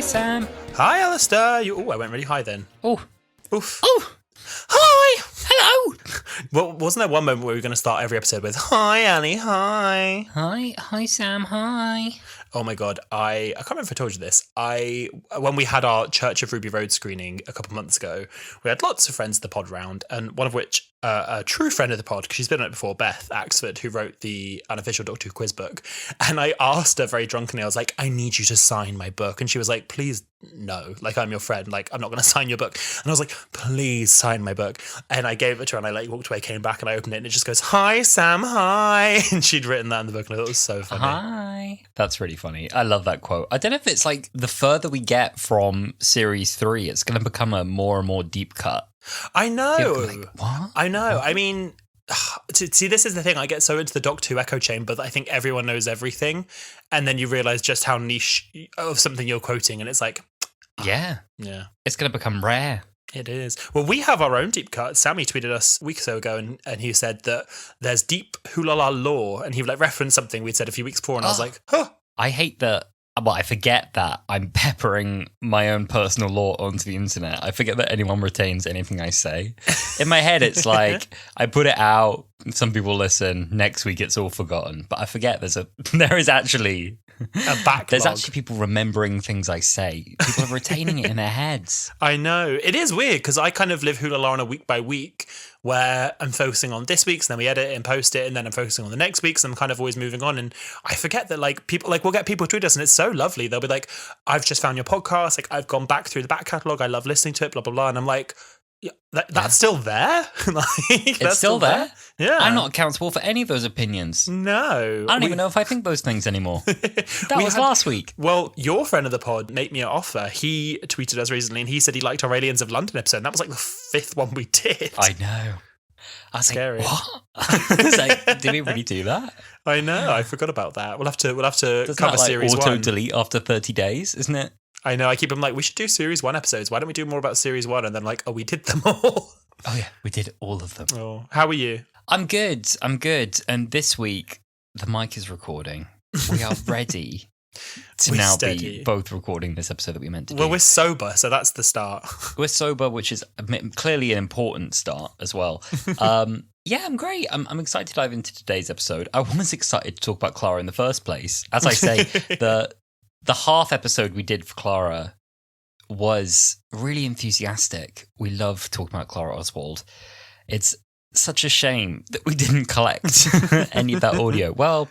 Sam. Hi, Alasdair. Oh, I went really high then. Oh. Oof. Oh. Hi. Hello. Well, wasn't there one moment where we were going to start every episode with, hi, Ali, hi? Hi, Sam, hi. Oh my God, I can't remember if I told you this. When we had our Church of Ruby Road screening a couple of months ago, we had lots of friends of the pod round, and one of which, a true friend of the pod, because she's been on it before, Beth Axford, who wrote the unofficial Doctor Who quiz book. And I asked her very drunkenly, I was like, I need you to sign my book. And she was like, please, no, like, I'm your friend, like, I'm not going to sign your book. And I was like, please sign my book. And I gave it to her, and I walked away, came back, and I opened it, and it just goes, hi, Sam, hi. And she'd written that in the book, and I thought it was so funny. Hi. That's really funny. I love that quote. I don't know if it's like the further we get from series 3, it's going to become a more and more deep cut. I know. Like, what? I know. I mean, see, this is the thing. I get so into the Doctor Who echo chamber that I think everyone knows everything. And then you realise just how niche of something you're quoting. And it's like... Yeah. It's going to become rare. It is. Well, we have our own deep cut. Sammy tweeted us a week or so ago, and he said that there's deep Wholala lore, and he like referenced something we'd said a few weeks before, and I was like, huh. I hate that. Well, I forget that I'm peppering my own personal lore onto the internet. I forget that anyone retains anything I say. In my head, it's like I put it out, some people listen, next week it's all forgotten. But I forget there is actually a backlog. There's actually people remembering things I say. People are retaining it in their heads. I know. It is weird because I kind of live Wholala on a week by week where I'm focusing on this week's, and then we edit it and post it, and then I'm focusing on the next week's, and I'm kind of always moving on. And I forget that like people, like we'll get people tweet us, and it's so lovely. They'll be like, I've just found your podcast. Like I've gone back through the back catalogue. I love listening to it, blah, blah, blah. And I'm like, yeah, that's still there? Like, it's still there? Yeah. I'm not accountable for any of those opinions. No. I don't even know if I think those things anymore. That was last week. Well, your friend of the pod, Make Me an Offer, he tweeted us recently, and he said he liked our Aliens of London episode, and that was like the 5th one we did. I know. That's scary. Like, what? It's like, did we really do that? I know. I forgot about that. We'll have to Doesn't cover that, like, series 1. Auto-delete after 30 days, isn't it? I know. I keep them like, we should do series 1 episodes. Why don't we do more about series 1? And then like, oh, we did them all. Oh yeah, we did all of them. Oh, how are you? I'm good. And this week, the mic is recording. We are ready to now be both recording this episode that we meant to do. Well, we're sober, so that's the start. We're sober, which is clearly an important start as well. Yeah, I'm great. I'm excited to dive into today's episode. I was excited to talk about Clara in the first place. As I say, the half episode we did for Clara was really enthusiastic. We love talking about Clara Oswald. It's such a shame that we didn't collect any of that audio. Well,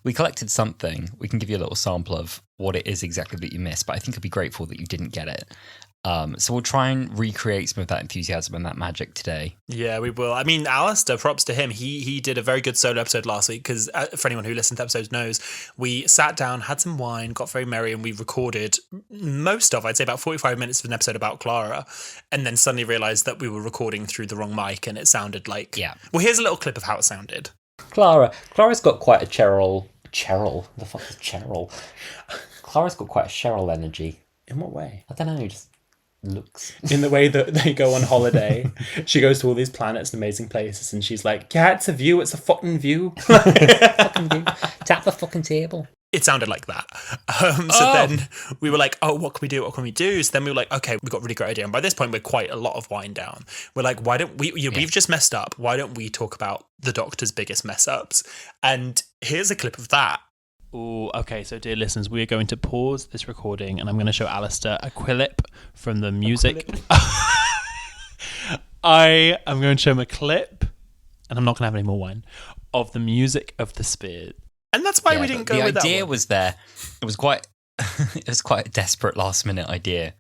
we collected something. We can give you a little sample of what it is exactly that you missed, but I think I'd be grateful that you didn't get it. So we'll try and recreate some of that enthusiasm and that magic today. Yeah, we will. I mean, Alasdair, props to him. He did a very good solo episode last week because for anyone who listened to episodes knows, we sat down, had some wine, got very merry, and we recorded I'd say about 45 minutes of an episode about Clara, and then suddenly realised that we were recording through the wrong mic and it sounded like... Yeah. Well, here's a little clip of how it sounded. Clara's got quite a Cheryl. The fuck is Cheryl? Clara's got quite a Cheryl energy. In what way? I don't know, just... looks. In the way that they go on holiday. She goes to all these planets and amazing places, and she's like, yeah, it's a view, it's a fucking view. Fucking view. Tap the fucking table. It sounded like that. Then we were like, oh, what can we do? So then we were like, okay, we've got a really great idea. And by this point, we're quite a lot of wine down. We're like, why don't we, we've just messed up. Why don't we talk about the Doctor's biggest mess ups? And here's a clip of that. Oh, okay. So, dear listeners, we are going to pause this recording, and I'm going to show Alasdair a clip from the music. I am going to show him a clip, and I'm not going to have any more wine, of the music of the Spears. And that's why we didn't go with that one. The idea was there. It was quite a desperate last minute idea.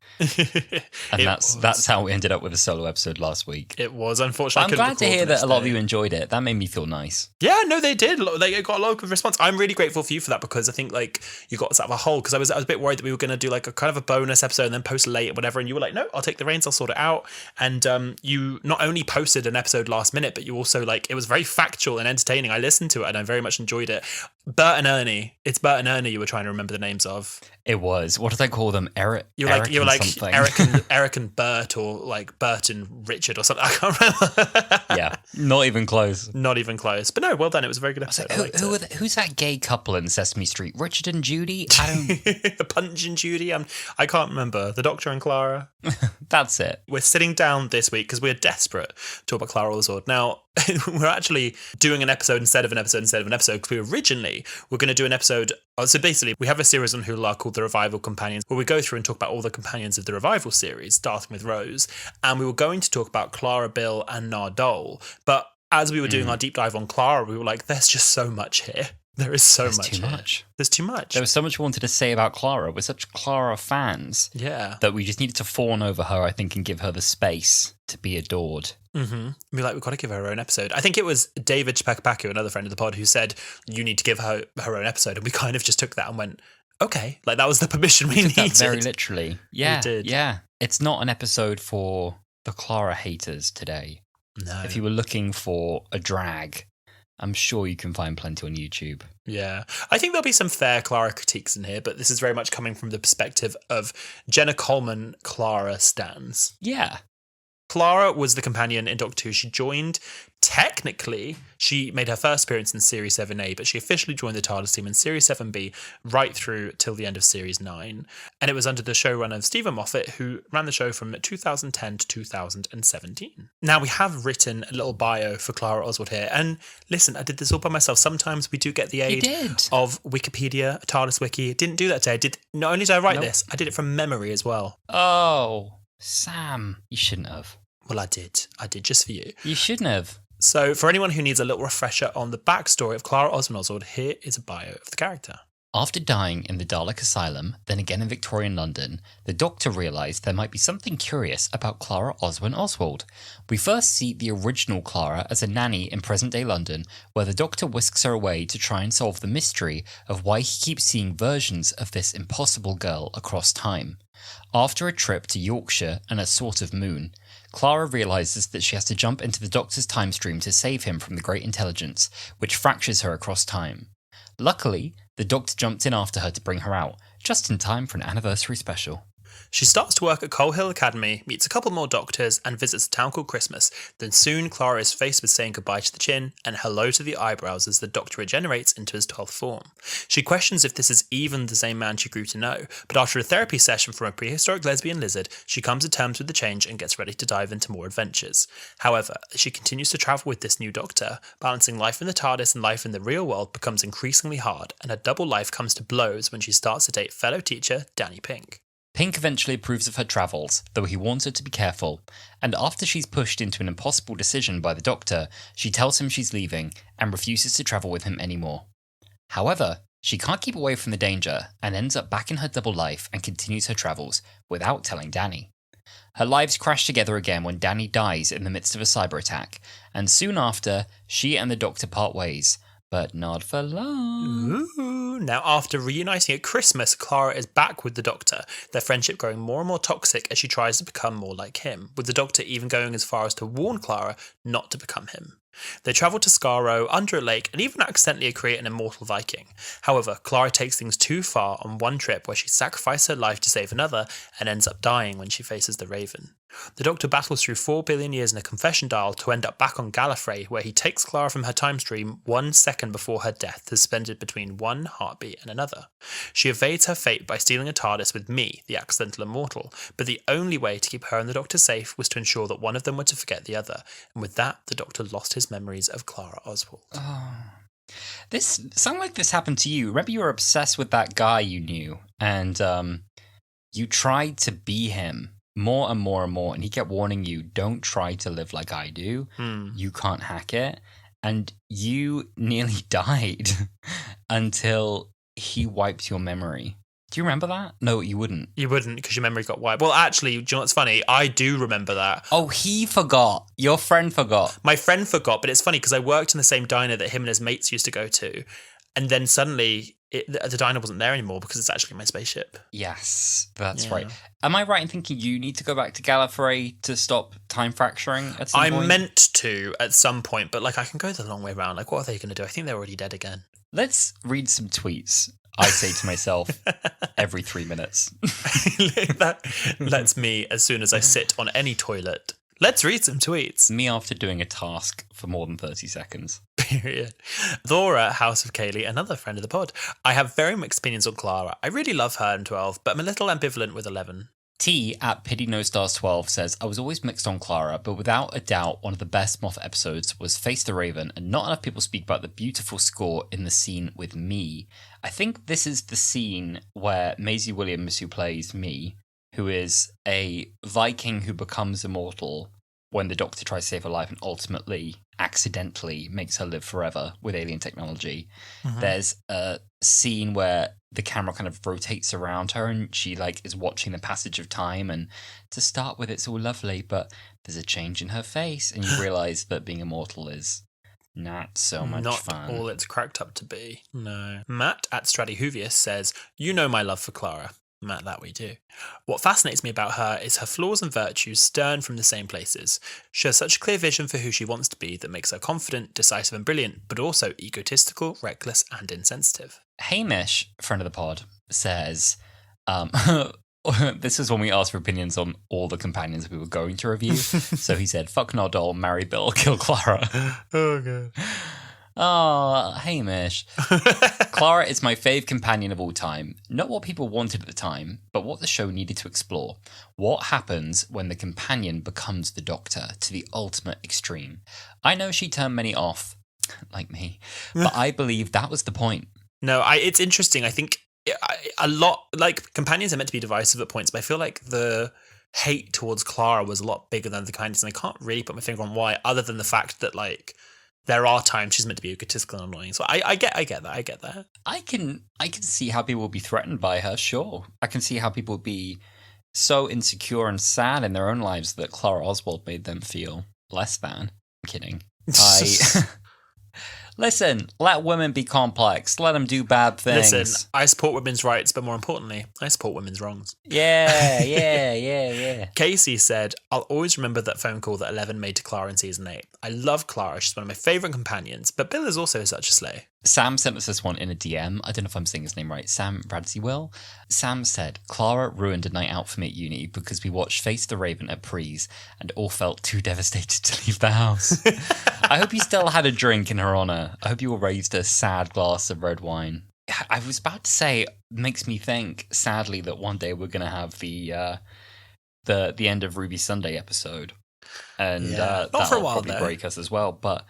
And that's how we ended up with a solo episode last week. It was, unfortunately. I'm glad to hear that a lot of you enjoyed it. That made me feel nice. Yeah, no, they did. They got a lot of good response. I'm really grateful for you for that, because I think like you got sort of a whole, because I was a bit worried that we were going to do like a kind of a bonus episode and then post late or whatever, and you were like, no, I'll take the reins, I'll sort it out. And you not only posted an episode last minute, but you also like, it was very factual and entertaining. I listened to it and I very much enjoyed it. Bert and Ernie. It's Bert and Ernie you were trying to remember the names of. It was. What did I call them? Eric. You were like something. Eric and Bert, or like Bert and Richard or something. I can't remember. Yeah, not even close. Not even close. But no, well done. It was a very good episode. Who's that gay couple in Sesame Street? Richard and Judy? I don't. Punch and Judy. I can't remember. The Doctor and Clara. That's it. We're sitting down this week because we're desperate to talk about Clara Oswald. Now, we're actually doing an episode instead of an episode because we originally were going to do an episode. So basically, we have a series on Wholala called The Revival Companions, where we go through and talk about all the companions of the Revival series, starting with Rose. And we were going to talk about Clara, Bill, and Nardole. But as we were doing our deep dive on Clara, we were like, there's just so much here. There is so much. There's too much. There was so much we wanted to say about Clara. We're such Clara fans. Yeah. That we just needed to fawn over her, I think, and give her the space to be adored. Mm-hmm. We've got to give her own episode. I think it was David Chepakapaku, another friend of the pod, who said, you need to give her own episode. And we kind of just took that and went, okay. Like, that was the permission we needed. That very literally. Yeah. We did. Yeah. It's not an episode for the Clara haters today. No. If you were looking for a drag, I'm sure you can find plenty on YouTube. Yeah. I think there'll be some fair Clara critiques in here, but this is very much coming from the perspective of Jenna Coleman Clara stans. Yeah. Clara was the companion in Doctor Who. She joined, technically, she made her first appearance in Series 7A, but she officially joined the TARDIS team in Series 7B right through till the end of Series 9. And it was under the showrunner of Stephen Moffat, who ran the show from 2010 to 2017. Now, we have written a little bio for Clara Oswald here. And listen, I did this all by myself. Sometimes we do get the aid of Wikipedia, a TARDIS wiki. Didn't do that today. Not only did I write this, I did it from memory as well. Oh, Sam, you shouldn't have. Well, I did. I did just for you. You shouldn't have. So, for anyone who needs a little refresher on the backstory of Clara Oswald, here is a bio of the character. After dying in the Dalek Asylum, then again in Victorian London, the Doctor realised there might be something curious about Clara Oswald. We first see the original Clara as a nanny in present-day London, where the Doctor whisks her away to try and solve the mystery of why he keeps seeing versions of this impossible girl across time. After a trip to Yorkshire and a sort of moon, Clara realises that she has to jump into the Doctor's time stream to save him from the Great Intelligence, which fractures her across time. Luckily, the Doctor jumped in after her to bring her out, just in time for an anniversary special. She starts to work at Coal Hill Academy, meets a couple more doctors, and visits a town called Christmas. Then soon, Clara is faced with saying goodbye to the chin and hello to the eyebrows as the Doctor regenerates into his 12th form. She questions if this is even the same man she grew to know, but after a therapy session from a prehistoric lesbian lizard, she comes to terms with the change and gets ready to dive into more adventures. However, as she continues to travel with this new Doctor, balancing life in the TARDIS and life in the real world becomes increasingly hard, and her double life comes to blows when she starts to date fellow teacher Danny Pink. Pink eventually approves of her travels, though he warns her to be careful, and after she's pushed into an impossible decision by the Doctor, she tells him she's leaving and refuses to travel with him anymore. However, she can't keep away from the danger and ends up back in her double life and continues her travels without telling Danny. Her lives crash together again when Danny dies in the midst of a cyber attack, and soon after, she and the Doctor part ways, but not for long. Ooh. Now, after reuniting at Christmas, Clara is back with the Doctor, their friendship growing more and more toxic as she tries to become more like him, with the Doctor even going as far as to warn Clara not to become him. They travel to Skaro, under a lake, and even accidentally create an immortal Viking. However, Clara takes things too far on one trip where she sacrificed her life to save another and ends up dying when she faces the Raven. The Doctor battles through 4 billion years in a confession dial to end up back on Gallifrey, where he takes Clara from her time stream 1 second before her death, suspended between one heartbeat and another. She evades her fate by stealing a TARDIS with me, the accidental immortal, but the only way to keep her and the Doctor safe was to ensure that one of them were to forget the other, and with that, the Doctor lost his memories of Clara Oswald. Oh. This sounds like this happened to you. Remember you were obsessed with that guy you knew, and you tried to be him more and more and more, and he kept warning you, don't try to live like I do. You can't hack it. And you nearly died until he wiped your memory. Do you remember that? No, you wouldn't. You wouldn't, because your memory got wiped. Well, actually, do you know what's funny? I do remember that. Oh, he forgot. Your friend forgot. My friend forgot, but it's funny because I worked in the same diner that him and his mates used to go to. And then suddenly the diner wasn't there anymore because it's actually my spaceship. Yes, that's right. Am I right in thinking you need to go back to Gallifrey to stop time fracturing at some point? I meant to at some point, but like I can go the long way around. Like, what are they going to do? I think they're already dead again. let's read some tweets. I say to myself every 3 minutes. That's me as soon as I sit on any toilet. Let's read some tweets. Me after doing a task for more than 30 seconds. Period. Laura, House of Kaylee, another friend of the pod. I have very mixed opinions on Clara. I really love her in 12, but I'm a little ambivalent with 11. T at Pity No Stars 12 says, I was always mixed on Clara, but without a doubt, one of the best Moth episodes was Face the Raven, and not enough people speak about the beautiful score in the scene with Me. I think this is the scene where Maisie Williams, who plays Me, who is a Viking who becomes immortal when the Doctor tries to save her life and ultimately, accidentally makes her live forever with alien technology. Mm-hmm. There's a scene where the camera kind of rotates around her and she is watching the passage of time, and to start with it's all lovely, but there's a change in her face and you realise that being immortal is not so much fun. Not all it's cracked up to be. No. Matt at Stradihuvius says, you know my love for Clara. Matt, that we do. What fascinates me about her is her flaws and virtues stern from the same places. She has such a clear vision for who she wants to be that makes her confident, decisive and brilliant, but also egotistical, reckless and insensitive. Hamish, friend of the pod, says, this is when we asked for opinions on all the companions we were going to review. So he said, fuck Nodal, marry Bill, kill Clara. Oh, God. Oh, Hamish. Clara is my fave companion of all time. Not what people wanted at the time, but what the show needed to explore. What happens when the companion becomes the Doctor to the ultimate extreme? I know she turned many off, like me, but I believe that was the point. No, it's interesting. I think a lot, companions are meant to be divisive at points, but I feel like the hate towards Clara was a lot bigger than the companions, and I can't really put my finger on why, other than the fact that, there are times she's meant to be egotistical and annoying. So I get that. I can see how people will be threatened by her, sure. I can see how people would be so insecure and sad in their own lives that Clara Oswald made them feel less than. I'm kidding. Listen, let women be complex. Let them do bad things. Listen, I support women's rights, but more importantly, I support women's wrongs. Yeah. Casey said, I'll always remember that phone call that 11 made to Clara in season 8. I love Clara. She's one of my favourite companions, but Bill is also such a slay. Sam sent us this one in a DM. I don't know if I'm saying his name right. Sam Radziwill. Sam said, Clara ruined a night out for me at uni because we watched Face the Raven at Prees and all felt too devastated to leave the house. I hope you still had a drink in her honour. I hope you were raised a sad glass of red wine. I was about to say, makes me think, sadly, that one day we're going to have the end of Ruby Sunday episode. And that'll probably break us as well. But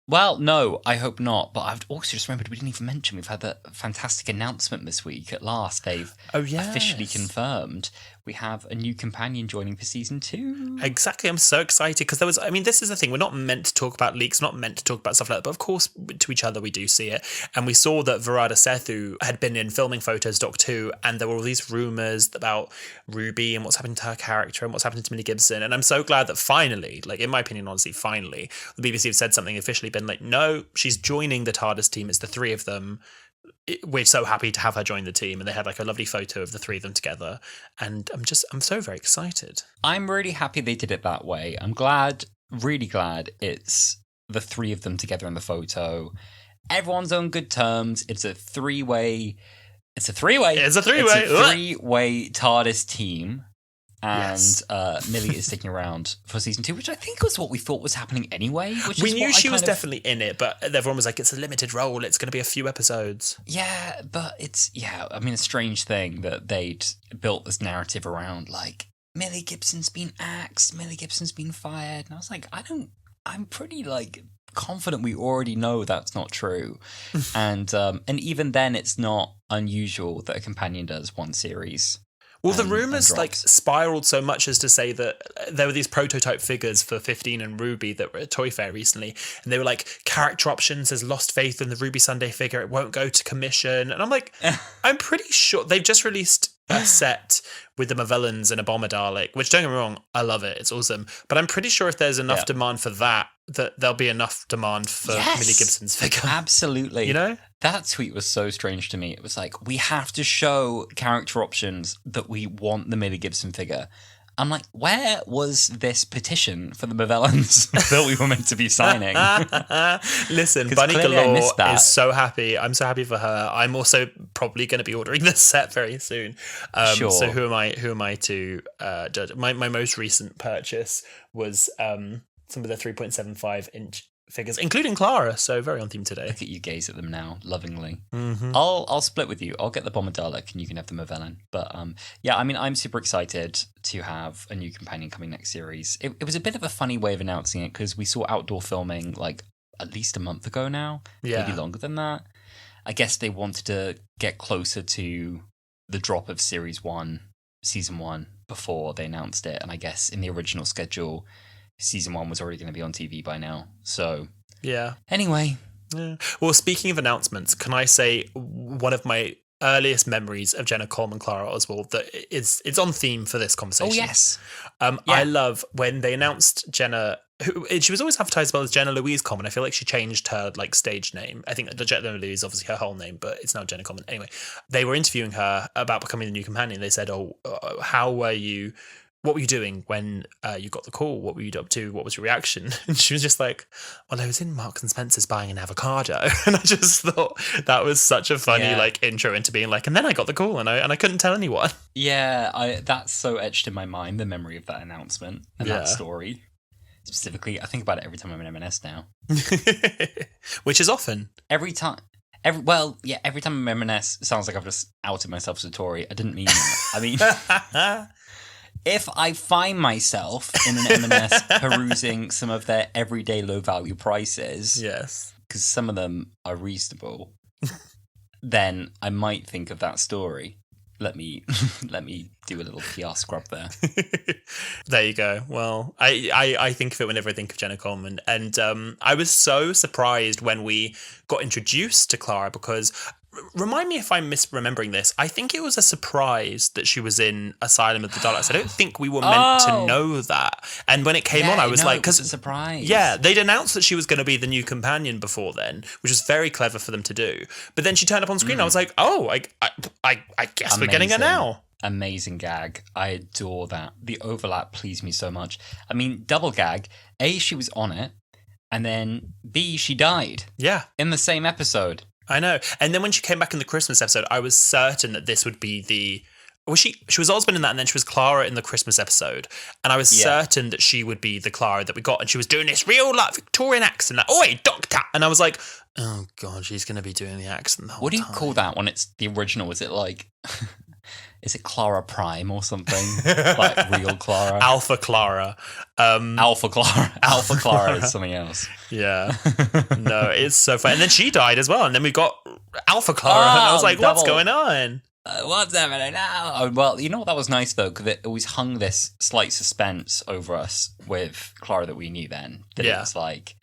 well, no, I hope not. But I've also just remembered we didn't even mention we've had that fantastic announcement this week. At last, they've officially confirmed we have a new companion joining for season 2. Exactly. I'm so excited because this is the thing. We're not meant to talk about leaks, not meant to talk about stuff like that. But of course, to each other, we do see it. And we saw that Varada Sethu had been in filming photos, Doc 2, and there were all these rumours about Ruby and what's happening to her character and what's happening to Millie Gibson. And I'm so glad that finally, in my opinion, honestly, finally, the BBC have said something officially, been no, she's joining the TARDIS team. It's the 3 of them. We're so happy to have her join the team, and they had a lovely photo of the 3 of them together, and I'm so very excited. I'm really happy they did it that way. I'm really glad it's the 3 of them together in the photo. Everyone's on good terms. It's a three-way TARDIS team. And Millie is sticking around for season 2, which I think was what we thought was happening anyway. We knew she was definitely in it, but everyone was like, it's a limited role. It's going to be a few episodes. Yeah, but it's a strange thing that they'd built this narrative around, Millie Gibson's been axed, Millie Gibson's been fired. And I was like, I'm pretty, confident we already know that's not true. And even then, it's not unusual that a companion does one series. Well, the rumours spiraled so much as to say that there were these prototype figures for 15 and Ruby that were at Toy Fair recently, and they were character options has lost faith in the Ruby Sunday figure, it won't go to commission. And I'm like, I'm pretty sure they've just released a set with the Mavellans and a Bomber Dalek, which, don't get me wrong, I love it, it's awesome. But I'm pretty sure if there's enough demand for that there'll be enough demand for Millie Gibson's figure. Absolutely. You know? That tweet was so strange to me. It was we have to show character options that we want the Millie Gibson figure. I'm like, where was this petition for the Movellans that we were meant to be signing? Listen, 'Cause Bunny clearly I Galore missed that. is so happy. I'm so happy for her. I'm also probably going to be ordering this set very soon. Sure. So who am I to judge? My most recent purchase was some of the 3.75-inch figures, including Clara. So very on theme today. Look at you gaze at them now, lovingly. Mm-hmm. I'll split with you. I'll get the Bomber Dalek and you can have the Movellan. But yeah, I mean, I'm super excited to have a new companion coming next series. It was a bit of a funny way of announcing it because we saw outdoor filming like at least a month ago now, maybe longer than that. I guess they wanted to get closer to the drop of Series 1, Season 1, before they announced it. And I guess in the original schedule, Season 1 was already going to be on TV by now. So, yeah. Anyway. Yeah. Well, speaking of announcements, can I say one of my earliest memories of Jenna Coleman, Clara Oswald, that it's on theme for this conversation. Oh, yes. I love when they announced Jenna, she was always advertised as Jenna Louise Coleman. I feel like she changed her like stage name. I think Jenna Louise is obviously her whole name, but it's now Jenna Coleman. Anyway, they were interviewing her about becoming the new companion. They said, what were you doing when you got the call? What were you up to? What was your reaction? And she was just like, well, I was in Marks and Spencer's buying an avocado. And I just thought that was such a funny like intro into being like, and then I got the call and I couldn't tell anyone. Yeah, that's so etched in my mind, the memory of that announcement and that story. Specifically, I think about it every time I'm in M&S now. Which is often. Every time I'm in M&S, it sounds like I've just outed myself as a Tory. I didn't mean that. I mean... If I find myself in an M&S perusing some of their everyday low-value prices, yes, because some of them are reasonable, then I might think of that story. Let me do a little PR scrub there. There you go. Well, I think of it whenever I think of Jenna Coleman, and I was so surprised when we got introduced to Clara because. Remind me if I'm misremembering this. I think it was a surprise that she was in Asylum of the Daleks. I don't think we were meant to know that. And when it came on, I was like, because it's a surprise. Yeah, they'd announced that she was going to be the new companion before then, which was very clever for them to do. But then she turned up on screen. And I was like, oh, I guess we're getting her now. Amazing gag. I adore that. The overlap pleased me so much. I mean, double gag. A, she was on it, and then B, she died. Yeah, in the same episode. I know. And then when she came back in the Christmas episode, I was certain that this would be she was Osmond in that, and then she was Clara in the Christmas episode. And I was certain that she would be the Clara that we got. And she was doing this real like Victorian accent, like, oi, doctor. And I was like, oh God, she's going to be doing the accent the whole time. What do you call that when it's the original? Is it like... Is it Clara Prime or something? Like real Clara? Alpha Clara. Alpha Clara. Alpha Clara is something else. Yeah. No, it's so fun. And then she died as well. And then we got Alpha Clara. And I was like, what's going on? What's happening now? Oh, well, you know what? That was nice, though, because it always hung this slight suspense over us with Clara that we knew then. That it was like,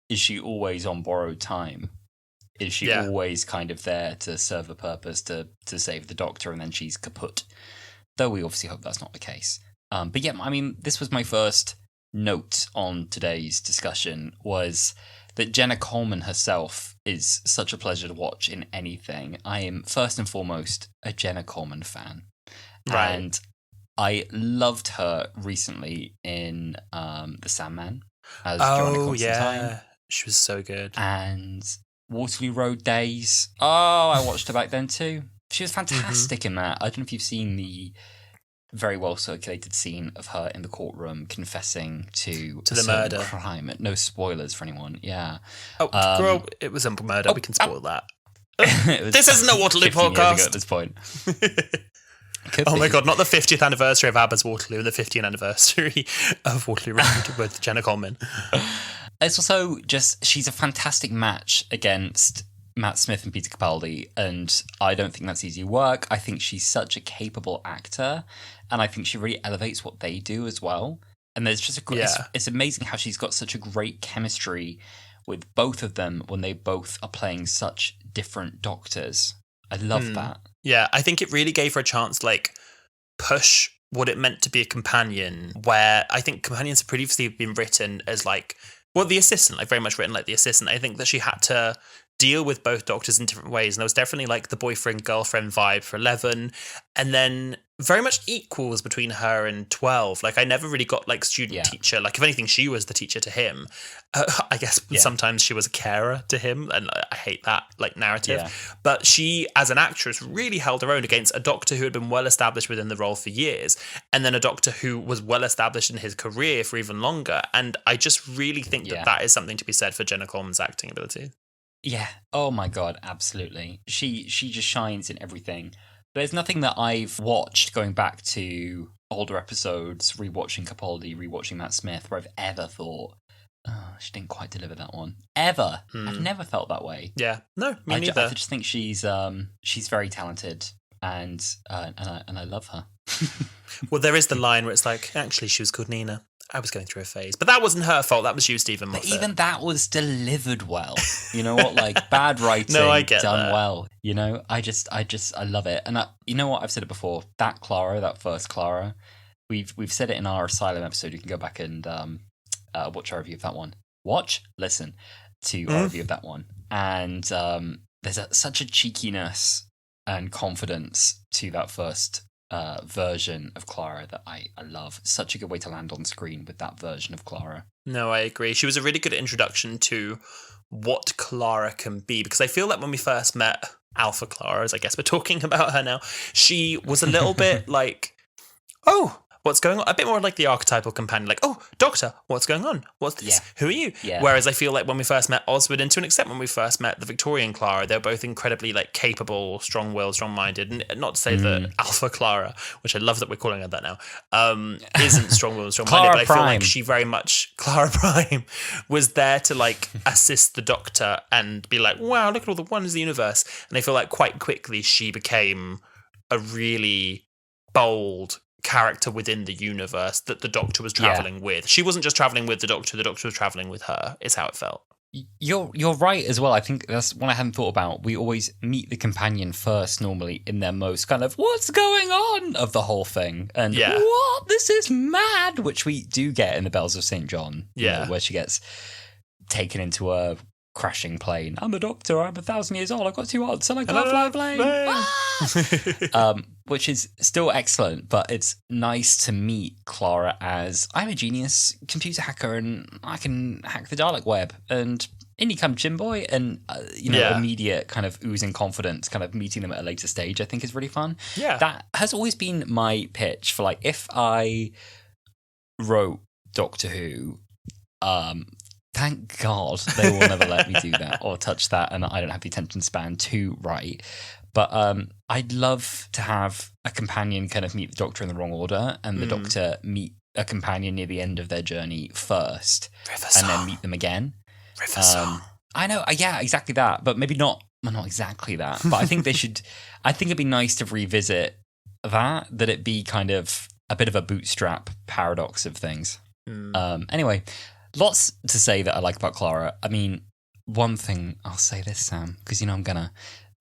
is she always on borrowed time? Is she always kind of there to serve a purpose to save the Doctor and then she's kaput? Though we obviously hope that's not the case. But yeah, I mean, this was my first note on today's discussion was that Jenna Coleman herself is such a pleasure to watch in anything. I am first and foremost a Jenna Coleman fan. Right. And I loved her recently in The Sandman as Joanna Constantine. Yeah. She was so good. And... Waterloo Road Days. Oh, I watched her back then too. She was fantastic in that. I don't know if you've seen the very well circulated scene of her in the courtroom confessing to the murder crime. No spoilers for anyone. Yeah. Oh, girl, it was a murder. We can spoil that. This isn't a Waterloo podcast. At this point. Oh my God, not the 50th anniversary of ABBA's Waterloo and the 50th anniversary of Waterloo Road with Jenna Coleman. It's also just, she's a fantastic match against Matt Smith and Peter Capaldi, and I don't think that's easy work. I think she's such a capable actor, and I think she really elevates what they do as well. And there's just it's amazing how she's got such a great chemistry with both of them when they both are playing such different Doctors. I love that. Yeah, I think it really gave her a chance, like, push what it meant to be a companion, where I think companions have previously been written as, like, well, the assistant, like very much written like the assistant. I think that she had to deal with both Doctors in different ways. And there was definitely like the boyfriend-girlfriend vibe for 11, and then very much equals between her and 12. Like I never really got like student-teacher. Like if anything, she was the teacher to him. I guess sometimes she was a carer to him, and I hate that like narrative. Yeah. But she, as an actress, really held her own against a Doctor who had been well established within the role for years, and then a Doctor who was well established in his career for even longer. And I just really think that is something to be said for Jenna Coleman's acting ability. Yeah. Oh my God, absolutely. She just shines in everything. There's nothing that I've watched going back to older episodes, rewatching Capaldi, rewatching Matt Smith, where I've ever thought, oh, she didn't quite deliver that one. Ever. I've never felt that way. Yeah. No, me neither. I just think she's very talented, and I love her. Well, there is the line where it's like, actually, she was called Nina. I was going through a phase. But that wasn't her fault. That was you, Stephen Moffat. But even that was delivered well. You know what? Like, bad writing, no, I get done that. well. You know, I love it. And you know what? I've said it before. That Clara, that first Clara, we've said it in our Asylum episode. You can go back and watch our review of that one. Listen to our review of that one. And there's such a cheekiness and confidence to that first version of Clara that I love. Such a good way to land on screen with that version of Clara. No, I agree. She was a really good introduction to what Clara can be, because I feel like when we first met Alpha Clara, as I guess we're talking about her now, she was a little bit like, oh, what's going on? A bit more like the archetypal companion, like, oh, Doctor, what's going on? What's this? Yeah. Who are you? Yeah. Whereas I feel like when we first met Oswald, and to an extent when we first met the Victorian Clara, they're both incredibly like capable, strong-willed, strong-minded, and not to say that Alpha Clara, which I love that we're calling her that now, isn't strong-willed and strong-minded, but I feel like she very much, Clara Prime, was there to like assist the Doctor and be like, wow, look at all the wonders of the universe. And I feel like quite quickly she became a really bold character within the universe that the Doctor was traveling with. She wasn't just traveling with the Doctor was traveling with her, is how it felt. You're right as well. I think that's one I hadn't thought about. We always meet the companion first, normally in their most kind of what's going on of the whole thing, and what, this is mad, which we do get in the Bells of St. John, you know, where she gets taken into a crashing plane. I'm a Doctor, I'm 1,000 years old, I've got 2 hearts and I can't fly a plane. Which is still excellent, but it's nice to meet Clara as, I'm a genius computer hacker and I can hack the Dalek web, and in you come Jim Boy, and immediate kind of oozing confidence, kind of meeting them at a later stage, I think is really fun. Yeah. That has always been my pitch for, like, if I wrote Doctor Who, thank God they will never let me do that or touch that, and I don't have the attention span to write. But I'd love to have a companion kind of meet the Doctor in the wrong order, and the Doctor meet a companion near the end of their journey first, and then meet them again. I know, yeah, exactly that, but maybe not. Well, not exactly that, but I think they should. I think it'd be nice to revisit that it be kind of a bit of a bootstrap paradox of things. Anyway. Lots to say that I like about Clara. I mean, one thing, I'll say this, Sam, because, you know,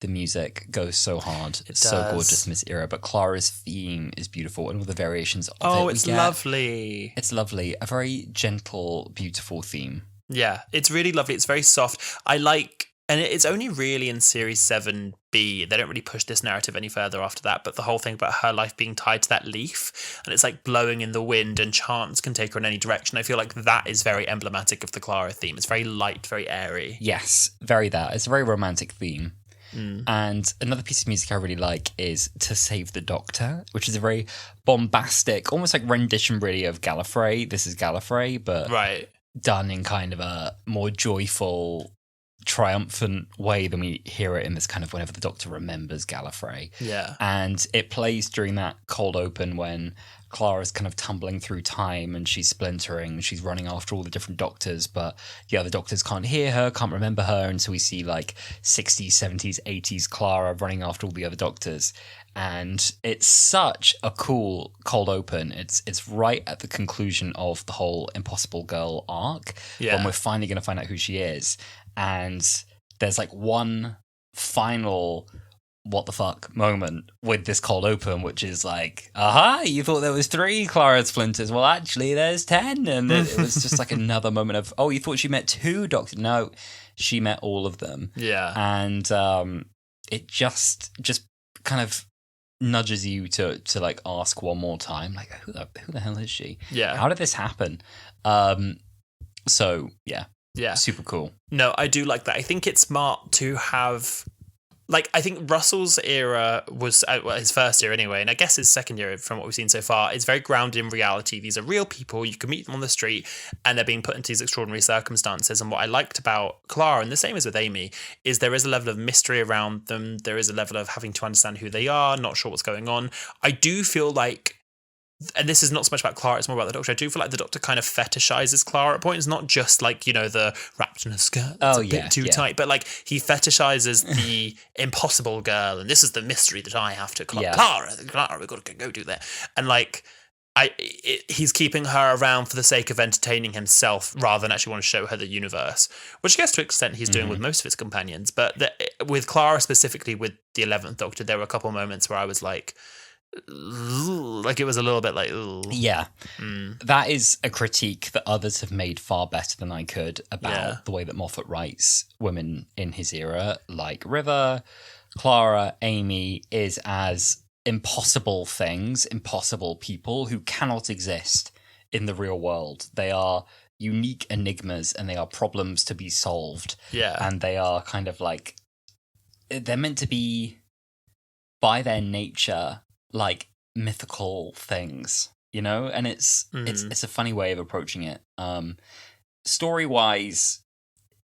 the music goes so hard. It's so gorgeous in this era, but Clara's theme is beautiful, and all the variations of it. Oh, it's lovely. It's lovely. A very gentle, beautiful theme. Yeah, it's really lovely. It's very soft. I like, and it's only really in Series 7B. They don't really push this narrative any further after that, but the whole thing about her life being tied to that leaf, and it's like blowing in the wind, and chance can take her in any direction. I feel like that is very emblematic of the Clara theme. It's very light, very airy. Yes, very that. It's a very romantic theme. And another piece of music I really like is To Save the Doctor, which is a very bombastic, almost like rendition really of Gallifrey. This is Gallifrey, but done in kind of a more joyful, triumphant way than we hear it in this kind of whenever the Doctor remembers Gallifrey. Yeah. And it plays during that cold open when Clara's kind of tumbling through time and she's splintering, she's running after all the different Doctors, but the other Doctors can't hear her, can't remember her, and so we see like 60s, 70s, 80s Clara running after all the other Doctors. And it's such a cool cold open. It's right at the conclusion of the whole Impossible Girl arc, when we're finally going to find out who she is. And there's like one final what the fuck moment with this cold open, which is like, aha, you thought there was 3 Clara Splinters. Well, actually, there's 10. And it was just like another moment of, oh, you thought she met 2 doctors. No, she met all of them. Yeah. And it just kind of nudges you to like ask one more time, like, who the hell is she? Yeah. How did this happen? So, yeah. Yeah. Super cool. No, I do like that. I think it's smart to have... Like, I think Russell's era was, well, his first year anyway, and I guess his second year from what we've seen so far, is very grounded in reality. These are real people. You can meet them on the street, and they're being put into these extraordinary circumstances. And what I liked about Clara, and the same as with Amy, is there is a level of mystery around them. There is a level of having to understand who they are, not sure what's going on. I do feel like, and this is not so much about Clara, it's more about the Doctor. I do feel like the Doctor kind of fetishizes Clara at points. Not just like, you know, the wrapped in a skirt that's a bit too tight, but like he fetishizes the impossible girl, and this is the mystery that I have to Clara, we've got to go do that. And like, he's keeping her around for the sake of entertaining himself rather than actually want to show her the universe, which I guess to an extent he's doing with most of his companions. But with Clara specifically, with the 11th Doctor, there were a couple of moments where I was like it was a little bit like, that is a critique that others have made far better than I could about the way that Moffat writes women in his era, like River, Clara, Amy, is as impossible things, impossible people who cannot exist in the real world. They are unique enigmas, and they are problems to be solved. And they are kind of like, they're meant to be, by their nature, like mythical things, you know, and it's a funny way of approaching it. Story wise,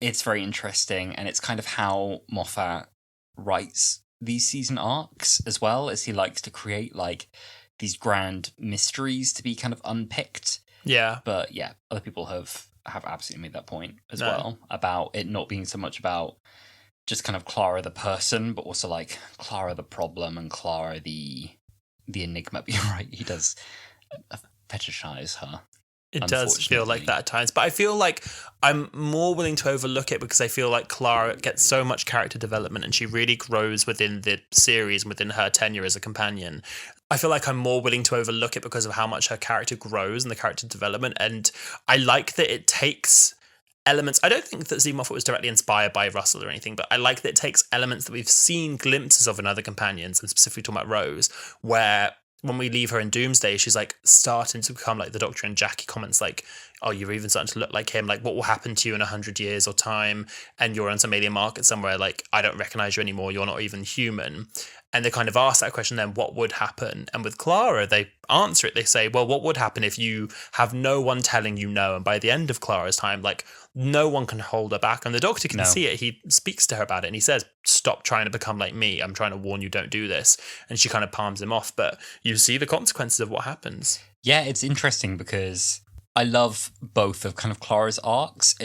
it's very interesting, and it's kind of how Moffat writes these season arcs as well, as he likes to create like these grand mysteries to be kind of unpicked. But yeah, other people have absolutely made that point as well, about it not being so much about just kind of Clara the person, but also like Clara the problem and Clara the enigma. But you're right, he does fetishize her. It does feel like that at times, but I feel like I'm more willing to overlook it because I feel like Clara gets so much character development and she really grows within the series and within her tenure as a companion. I feel like I'm more willing to overlook it because of how much her character grows and the character development, and I like that it takes elements. I don't think that Steve Moffat was directly inspired by Russell or anything, but I like that it takes elements that we've seen glimpses of in other companions, and specifically talking about Rose, where when we leave her in Doomsday, she's like starting to become like the Doctor, and Jackie comments like, oh, you're even starting to look like him. Like, what will happen to you in 100 years or time? And you're on some alien market somewhere. Like, I don't recognize you anymore. You're not even human. And they kind of ask that question then, what would happen? And with Clara, they answer it. They say, well, what would happen if you have no one telling you no? And by the end of Clara's time, like, no one can hold her back. And the Doctor can see it. He speaks to her about it and he says, stop trying to become like me. I'm trying to warn you, don't do this. And she kind of palms him off. But you see the consequences of what happens. Yeah, it's interesting because I love both of kind of Clara's arcs.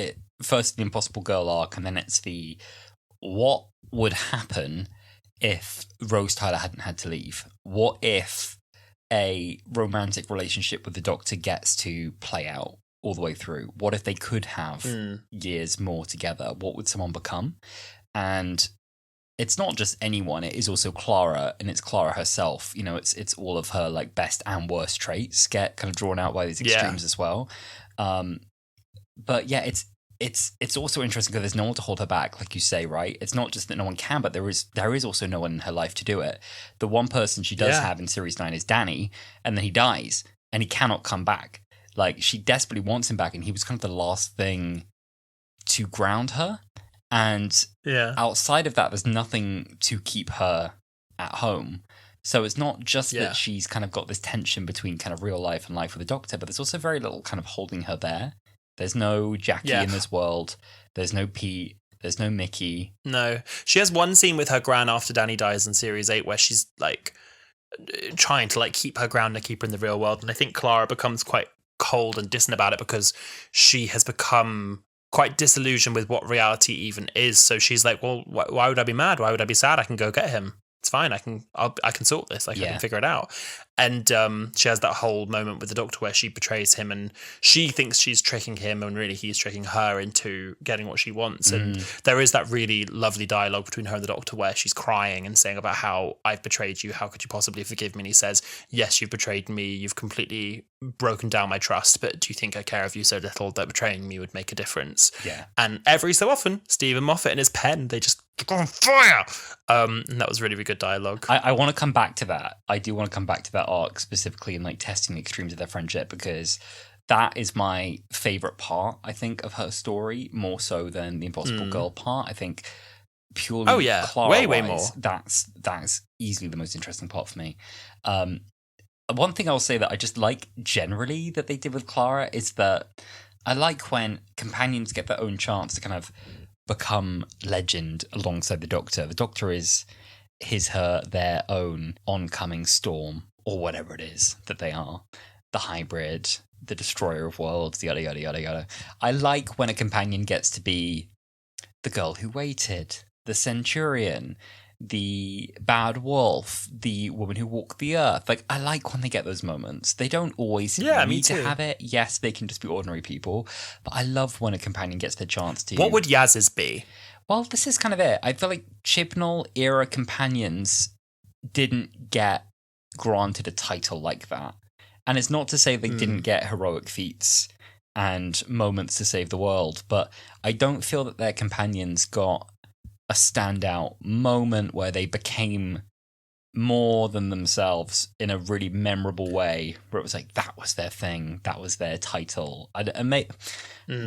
First the Impossible Girl arc, and then it's the what would happen if Rose Tyler hadn't had to leave. What if a romantic relationship with the Doctor gets to play out all the way through? What if they could have years more together? What would someone become? And it's not just anyone, it is also Clara, and it's Clara herself. You know, it's all of her like best and worst traits get kind of drawn out by these extremes as well. But yeah, it's also interesting because there's no one to hold her back, like you say, right? It's not just that no one can, but there is also no one in her life to do it. The one person she does have in Series 9 is Danny, and then he dies, and he cannot come back. Like, she desperately wants him back, and he was kind of the last thing to ground her. And outside of that, there's nothing to keep her at home. So it's not just that she's kind of got this tension between kind of real life and life with the Doctor, but there's also very little kind of holding her there. There's no Jackie in this world. There's no Pete. There's no Mickey. No. She has one scene with her gran after Danny dies in Series 8 where she's like trying to like keep her ground and keep her in the real world. And I think Clara becomes quite cold and distant about it because she has become quite disillusioned with what reality even is. So she's like, well, why would I be mad? Why would I be sad? I can go get him. it's fine. I can sort this. I can figure it out. And she has that whole moment with the doctor where she betrays him and she thinks she's tricking him and really he's tricking her into getting what she wants. And there is that really lovely dialogue between her and the doctor where she's crying and saying about how I've betrayed you. How could you possibly forgive me? And he says, yes, you've betrayed me. You've completely broken down my trust. But do you think I care of you so little that betraying me would make a difference? Yeah. And every so often, Stephen Moffat and his pen, they just go on fire. And that was really, really good dialogue. I want to come back to that. I do want to come back to that arc specifically in like testing the extremes of their friendship, because that is my favorite part, I think, of her story, more so than the Impossible Girl part. I think purely Clara way more. That's easily the most interesting part for me. One thing I'll say that I just like generally that they did with Clara is that I like when companions get their own chance to kind of become legend alongside the Doctor. The Doctor is their own oncoming storm, or whatever it is that they are. The hybrid, the destroyer of worlds, yada, yada, yada, yada. I like when a companion gets to be the girl who waited, the centurion, the bad wolf, the woman who walked the earth. Like, I like when they get those moments. They don't always need to have it. Yes, they can just be ordinary people. But I love when a companion gets the chance to... What would Yaz's be? Well, this is kind of it. I feel like Chibnall-era companions didn't get granted a title like that. And it's not to say they didn't get heroic feats and moments to save the world, but I don't feel that their companions got a standout moment where they became more than themselves in a really memorable way, where it was like, that was their thing, that was their title.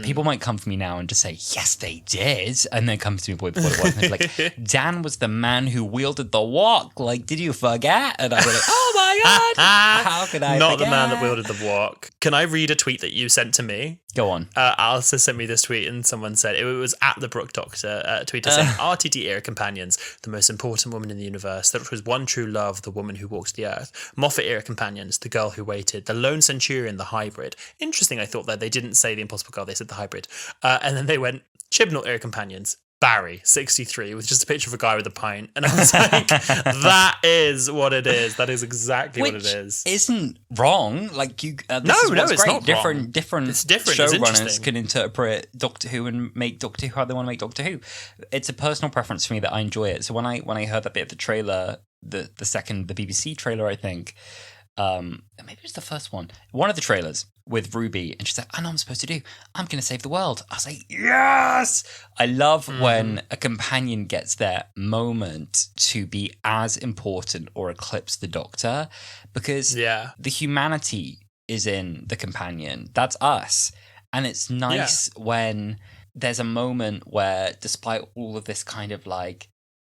People might come for me now and just say, yes, they did, and then come to me with what it was, and they're like, Dan was the man who wielded the wok, like, did you forget? And I was like, oh my god, how could I Not forget? the man that wielded the wok. Can I read a tweet that you sent to me? Go on. Alistair sent me this tweet and someone said, it was at the Brook Doctor, tweeter saying, RTD era companions, the most important woman in the universe, that was one true love, the woman who walked the earth. Moffat era companions, the girl who waited, the lone centurion, the hybrid. Interesting, I thought that they didn't say the Impossible Girl, they said the hybrid. And then they went, Chibnall era companions, Barry, 63, with just a picture of a guy with a pint. And I was like, that is what it is. That is exactly what it is. Isn't wrong. Like, you. No, it's great. not Different showrunners It's can interpret Doctor Who and make Doctor Who how they want to make Doctor Who. It's a personal preference for me that I enjoy it. So when I heard that bit of the trailer, the BBC trailer, I think, maybe it was the first one of the trailers with Ruby, and she's like, I know what I'm supposed to do. I'm going to save the world. I was like, yes! I love when a companion gets their moment to be as important or eclipse the Doctor, because the humanity is in the companion. That's us. And it's nice when there's a moment where, despite all of this kind of like,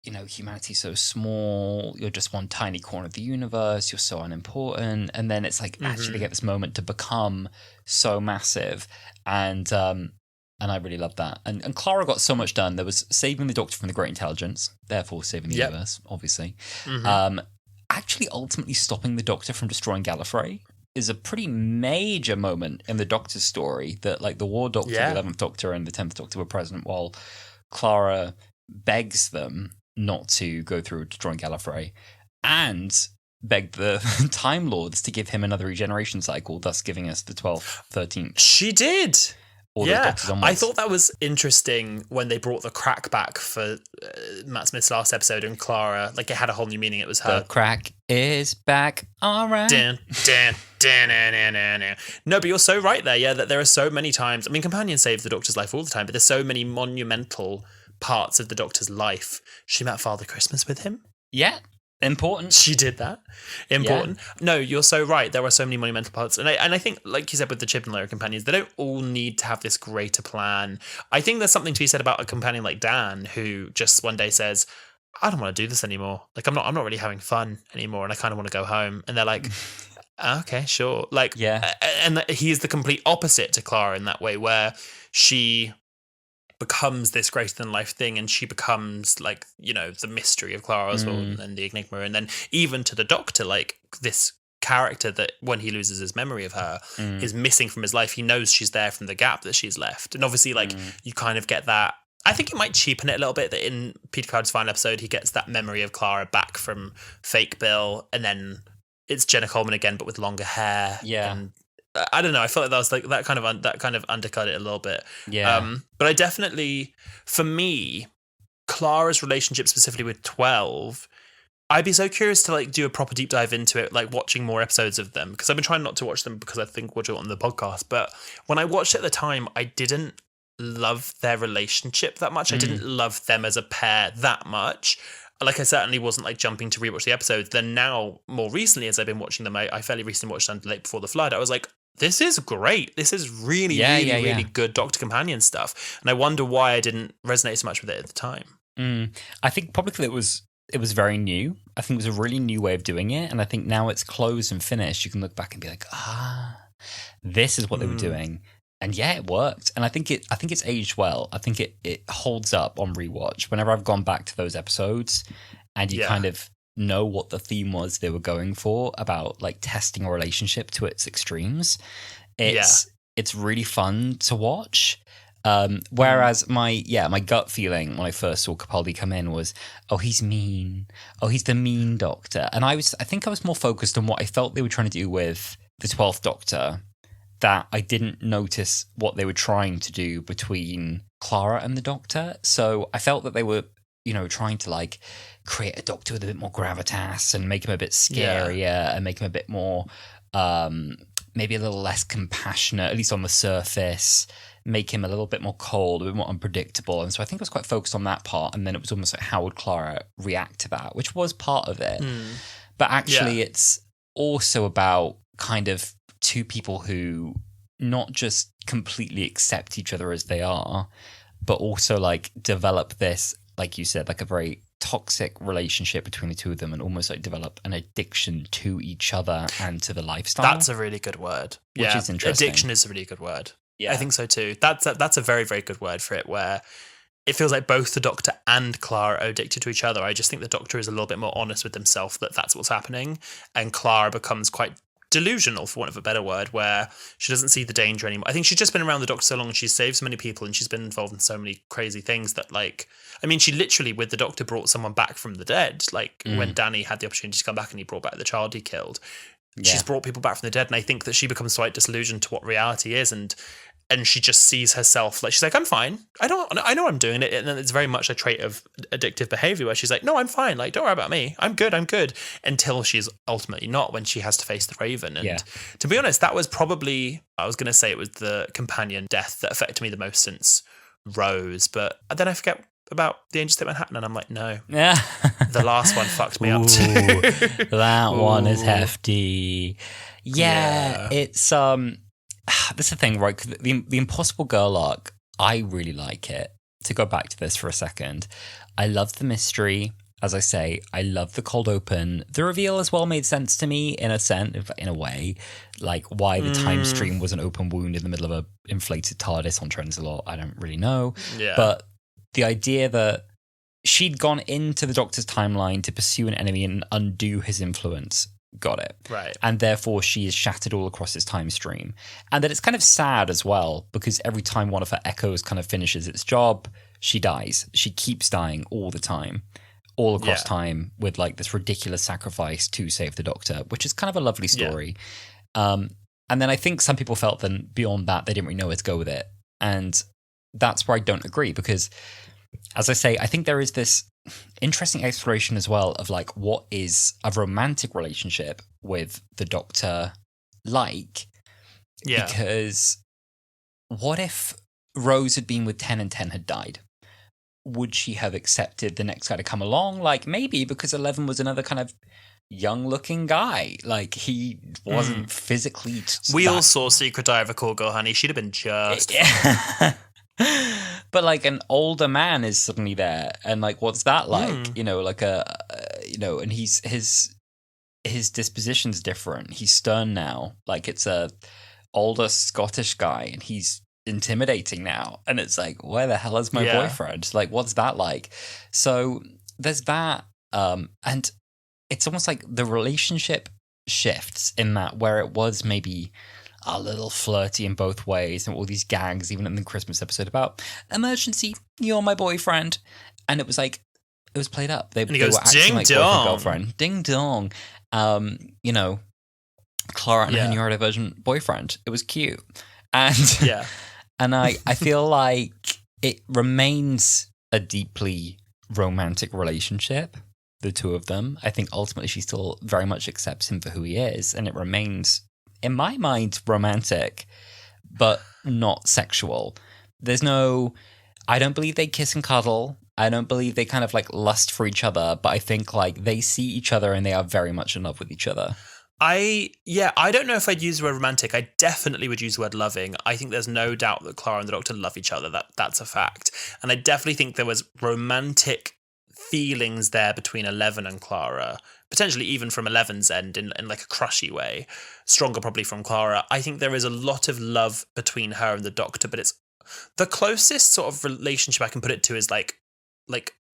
you know, humanity's so small, you're just one tiny corner of the universe, you're so unimportant, and then it's like actually get this moment to become so massive, and I really love that. And Clara got so much done. There was saving the Doctor from the Great Intelligence, therefore saving the universe, obviously. Actually ultimately stopping the Doctor from destroying Gallifrey is a pretty major moment in the Doctor's story, that like the War Doctor, the 11th Doctor and the 10th Doctor were present while Clara begs them not to go through destroying Gallifrey, and begged the Time Lords to give him another regeneration cycle, thus giving us the 12th, 13th. She did. All the Doctors onwards. I thought that was interesting when they brought the crack back for Matt Smith's last episode, and Clara, like, it had a whole new meaning. It was her. The crack is back. All right. No, but you're so right there. Yeah, that there are so many times. I mean, Companion saves the Doctor's life all the time, but there's so many monumental parts of the Doctor's life. She met Father Christmas with him. Yeah. Important. She did that. Important. Yeah. No, you're so right. There are so many monumental parts. And I think, like you said with the Chibnall era companions, they don't all need to have this greater plan. I think there's something to be said about a companion like Dan, who just one day says, I don't want to do this anymore. Like, I'm not really having fun anymore, and I kind of want to go home. And they're like, okay, sure. Like, and he's the complete opposite to Clara in that way, where she becomes this greater than life thing, and she becomes, like, you know, the mystery of Clara Oswald and the Enigma, and then even to the Doctor, like, this character that when he loses his memory of her is missing from his life. He knows she's there from the gap that she's left, and obviously, like, you kind of get that I think it might cheapen it a little bit that in Peter Capaldi's final episode, he gets that memory of Clara back from fake Bill, and then it's Jenna Coleman again, but with longer hair. Yeah. And I don't know. I felt like that was like that kind of undercut it a little bit. Yeah. But I definitely, for me, Clara's relationship specifically with 12, I'd be so curious to like do a proper deep dive into it, like watching more episodes of them, because I've been trying not to watch them because I think we'll do it on the podcast. But when I watched it at the time, I didn't love their relationship that much. I didn't love them as a pair that much. Like, I certainly wasn't like jumping to rewatch the episodes. Then now, more recently, as I've been watching them, I fairly recently watched Under Late Before the Flood. I was like, this is great. This is really, really good Doctor Companion stuff. And I wonder why I didn't resonate so much with it at the time. I think probably because it was very new. I think it was a really new way of doing it. And I think now it's closed and finished, you can look back and be like, this is what they were doing. And yeah, it worked. And I think it's aged well. I think it holds up on rewatch. Whenever I've gone back to those episodes and you kind of know what the theme was they were going for about like testing a relationship to its extremes, it's really fun to watch. Whereas my gut feeling when I first saw Capaldi come in was, oh, he's mean. Oh, he's the mean Doctor. And I think I was more focused on what I felt they were trying to do with the 12th Doctor, that I didn't notice what they were trying to do between Clara and the Doctor. So I felt that they were, trying to like create a Doctor with a bit more gravitas and make him a bit scarier and make him a bit more, maybe a little less compassionate, at least on the surface, make him a little bit more cold, a bit more unpredictable. And so I think I was quite focused on that part. And then it was almost like, how would Clara react to that, which was part of it. But actually it's also about kind of two people who not just completely accept each other as they are, but also like develop this, like you said, like a very toxic relationship between the two of them, and almost like develop an addiction to each other and to the lifestyle. That's a really good word. Which is interesting. Addiction is a really good word. Yeah, I think so too. That's a very, very good word for it, where it feels like both the Doctor and Clara are addicted to each other. I just think the Doctor is a little bit more honest with himself that that's what's happening, and Clara becomes quite delusional, for want of a better word, where she doesn't see the danger anymore. I think she's just been around the Doctor so long and she's saved so many people and she's been involved in so many crazy things that, like, I mean, she literally, with the Doctor, brought someone back from the dead. Like, when Danny had the opportunity to come back and he brought back the child he killed, she's brought people back from the dead. And I think that she becomes quite disillusioned to what reality is, and she just sees herself like, she's like, I'm fine. I know I'm doing it. And then it's very much a trait of addictive behavior where she's like, no, I'm fine. Like, don't worry about me. I'm good. Until she's ultimately not, when she has to face the Raven. And to be honest, that was probably, I was going to say it was the companion death that affected me the most since Rose. But then I forget about the Angels at Manhattan and I'm like, no. Yeah. The last one fucked me up too. That one is hefty. Yeah. It's, this is the thing, right? The Impossible Girl arc, I really like it. To go back to this for a second, I love the mystery. As I say, I love the cold open. The reveal as well made sense to me in a way, like why the time stream was an open wound in the middle of a inflated TARDIS on Trenzalore. I don't really know, but the idea that she'd gone into the Doctor's timeline to pursue an enemy and undo his influence. Got it. Right. And therefore she is shattered all across his time stream. And that it's kind of sad as well, because every time one of her echoes kind of finishes its job, she dies. She keeps dying all the time, all across time, with like this ridiculous sacrifice to save the Doctor, which is kind of a lovely story. And then I think some people felt then beyond that, they didn't really know where to go with it. And that's where I don't agree, because as I say, I think there is this interesting exploration as well of like, what is a romantic relationship with the Doctor like? Yeah. Because what if Rose had been with 10 and 10 had died? Would she have accepted the next guy to come along? Like, maybe, because 11 was another kind of young-looking guy. Like, he wasn't physically... We all saw Secret Diary of a Call Girl, honey. She'd have been just... But like an older man is suddenly there, and like, what's that like? Like and his disposition's different. He's stern now. Like, it's a older Scottish guy, and he's intimidating now. And it's like, where the hell is my boyfriend? Like, what's that like? So there's that, and it's almost like the relationship shifts in that, where it was maybe a little flirty in both ways, and all these gags, even in the Christmas episode about emergency, you're my boyfriend. And it was like, it was played up. They goes, were acting ding like dong. boyfriend, girlfriend. Ding dong. You know, Clara and her neurodivergent boyfriend. It was cute. And yeah. And I feel like it remains a deeply romantic relationship, the two of them. I think ultimately she still very much accepts him for who he is, and it remains, in my mind, romantic, but not sexual. I don't believe they kiss and cuddle. I don't believe they kind of like lust for each other, but I think like they see each other and they are very much in love with each other. I don't know if I'd use the word romantic. I definitely would use the word loving. I think there's no doubt that Clara and the Doctor love each other. That's a fact. And I definitely think there was romantic feelings there between Eleven and Clara, potentially even from Eleven's end in like a crushy way. Stronger probably from Clara. I think there is a lot of love between her and the Doctor, but it's the closest sort of relationship I can put it to is like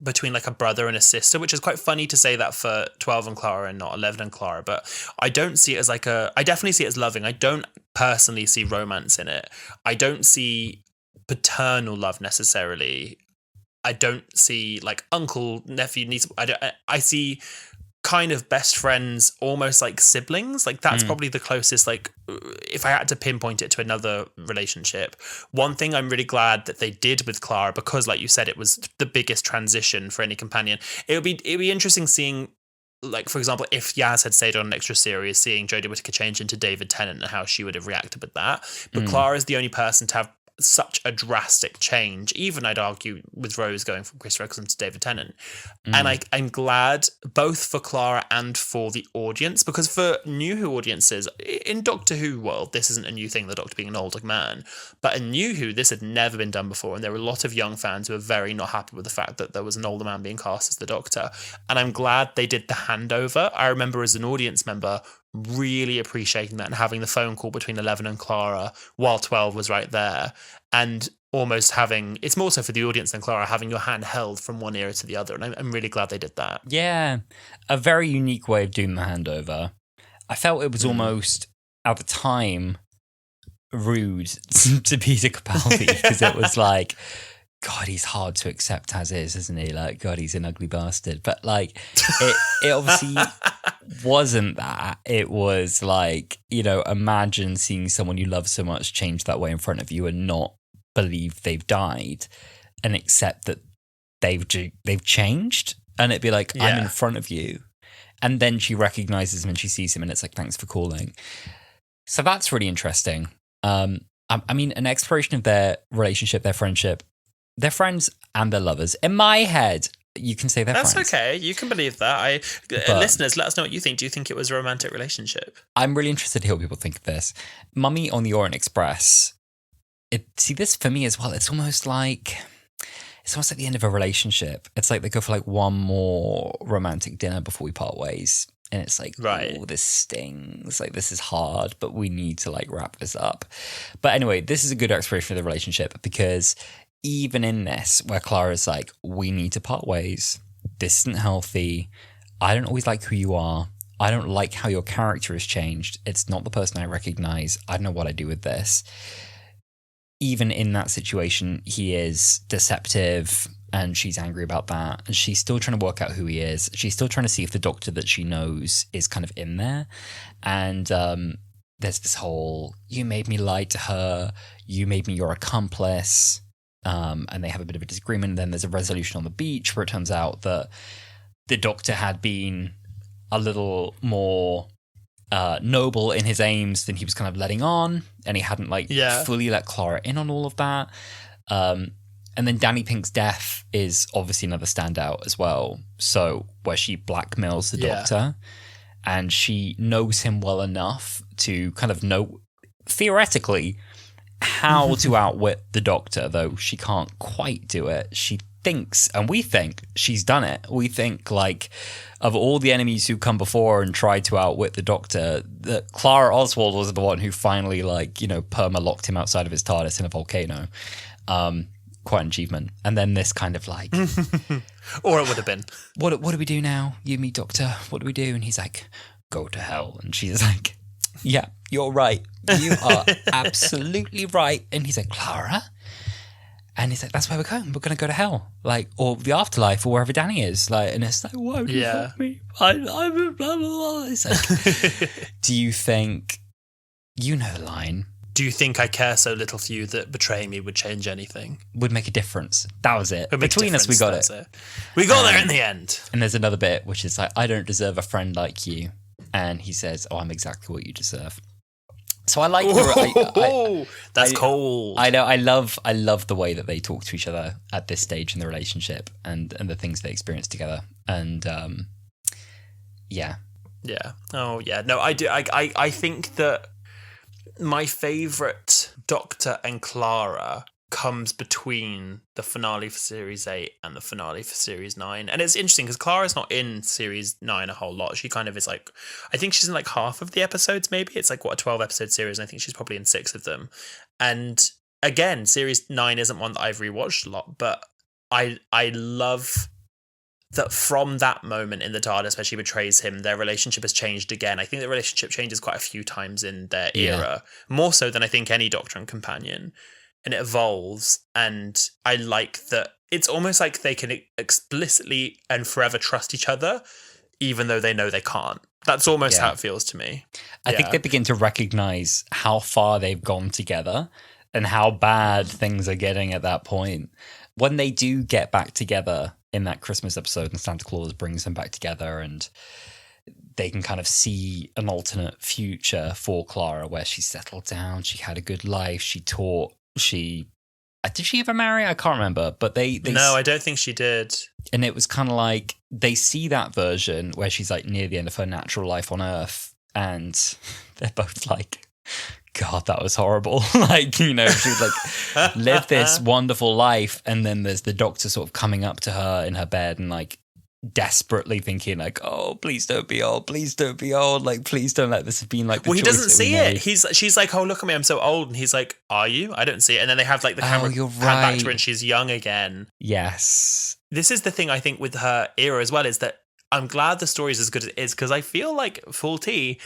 between like a brother and a sister, which is quite funny to say that for 12 and Clara and not 11 and Clara, but I don't see it as I definitely see it as loving. I don't personally see romance in it. I don't see paternal love necessarily. I don't see like uncle, nephew, niece. I see kind of best friends, almost like siblings. Like that's probably the closest, like if I had to pinpoint it to another relationship. One thing I'm really glad that they did with Clara, because like you said, it was the biggest transition for any companion. It'd be interesting seeing, like, for example, if Yaz had stayed on an extra series, seeing Jodie Whittaker change into David Tennant and how she would have reacted with that. But Clara is the only person to have such a drastic change, even I'd argue with Rose going from Chris Eccleston to David Tennant. And I'm glad both for Clara and for the audience, because for New Who audiences, in Doctor Who world, this isn't a new thing, the Doctor being an older man, but in New Who, this had never been done before, and there were a lot of young fans who were very not happy with the fact that there was an older man being cast as the Doctor, and I'm glad they did the handover. I remember as an audience member really appreciating that and having the phone call between 11 and Clara while 12 was right there, and almost having, it's more so for the audience than Clara, having your hand held from one ear to the other, and I'm really glad they did that. Yeah, a very unique way of doing the handover. I felt it was almost, at the time, rude to Peter Capaldi, because it was like, God, he's hard to accept as is, isn't he? Like, God, he's an ugly bastard. But like, it obviously wasn't that. It was like, you know, imagine seeing someone you love so much change that way in front of you and not believe they've died and accept that they've changed. And it'd be like, I'm in front of you. And then she recognizes him and she sees him and it's like, thanks for calling. So that's really interesting. I mean, an exploration of their relationship, their friendship, they're friends and they're lovers. In my head, you can say they're friends. That's okay. You can believe that. Listeners, let us know what you think. Do you think it was a romantic relationship? I'm really interested to hear what people think of this. Mummy on the Orient Express. See, this for me as well, it's almost like the end of a relationship. It's like they go for like one more romantic dinner before we part ways. And it's like, oh, this stings. Like, this is hard, but we need to like wrap this up. But anyway, this is a good exploration of the relationship, because even in this, where Clara's like, we need to part ways. This isn't healthy. I don't always like who you are. I don't like how your character has changed. It's not the person I recognize. I don't know what I do with this. Even in that situation, he is deceptive and she's angry about that. And she's still trying to work out who he is. She's still trying to see if the Doctor that she knows is kind of in there. And there's this whole, you made me lie to her. You made me your accomplice. And they have a bit of a disagreement. Then there's a resolution on the beach where it turns out that the Doctor had been a little more noble in his aims than he was kind of letting on, and he hadn't fully let Clara in on all of that. And then Danny Pink's death is obviously another standout as well. So where she blackmails the Doctor, and she knows him well enough to kind of know theoretically how to outwit the Doctor, though she can't quite do it. She thinks, and we think she's done it. We think, like, of all the enemies who come before and tried to outwit the Doctor, that Clara Oswald was the one who finally, like, you know, perma-locked him outside of his TARDIS in a volcano. Quite an achievement. And then this kind of like... or it would have been. What do we do now? You, me, Doctor? What do we do? And he's like, go to hell. And she's like, Yeah, you're right. You are absolutely right. And he's like, Clara? And he's like, that's where we're going. We're going to go to hell, like, or the afterlife, or wherever Danny is. Like, and it's like, why would you help me? I'm blah, blah, blah. It's like, do you think, you know the line, do you think I care so little for you that betraying me would change anything? Would make a difference. That was it. Between us, we got it. We got there in the end. And there's another bit, which is like, I don't deserve a friend like you. And he says, oh, I'm exactly what you deserve. So I like that's cold. I know. I love the way that they talk to each other at this stage in the relationship, and the things they experience together. And yeah. Oh yeah. No, I do. I think that my favourite Doctor and Clara comes between the finale for Series 8 and the finale for Series 9. And it's interesting because Clara's not in Series 9 a whole lot. She kind of is like, I think she's in like half of the episodes maybe. It's like, what, a 12-episode series, and I think she's probably in 6 of them. And again, Series 9 isn't one that I've rewatched a lot, but I love that from that moment in the TARDIS where she betrays him, their relationship has changed again. I think the relationship changes quite a few times in their era, more so than I think any Doctor and companion. And it evolves, and I like that it's almost like they can explicitly and forever trust each other, even though they know they can't. That's almost how it feels to me. I think they begin to recognize how far they've gone together and how bad things are getting at that point. When they do get back together in that Christmas episode and Santa Claus brings them back together, and they can kind of see an alternate future for Clara where she settled down, she had a good life, she taught. Did she ever marry? I can't remember, but they no, I don't think she did. And it was kind of like they see that version where she's like near the end of her natural life on Earth, and they're both like, God, that was horrible. Like, you know, she would like live this wonderful life, and then there's the Doctor sort of coming up to her in her bed and like desperately thinking like, oh, please don't be old, like, please don't let this have been like the he choice doesn't that see we made. it. She's like, oh, look at me, I'm so old, and he's like, are you? I don't see it. And then they have like the camera pan back to her and she's young again. Yes, this is the thing I think with her era as well, is that I'm glad the story is as good as it is, because I feel like Full T,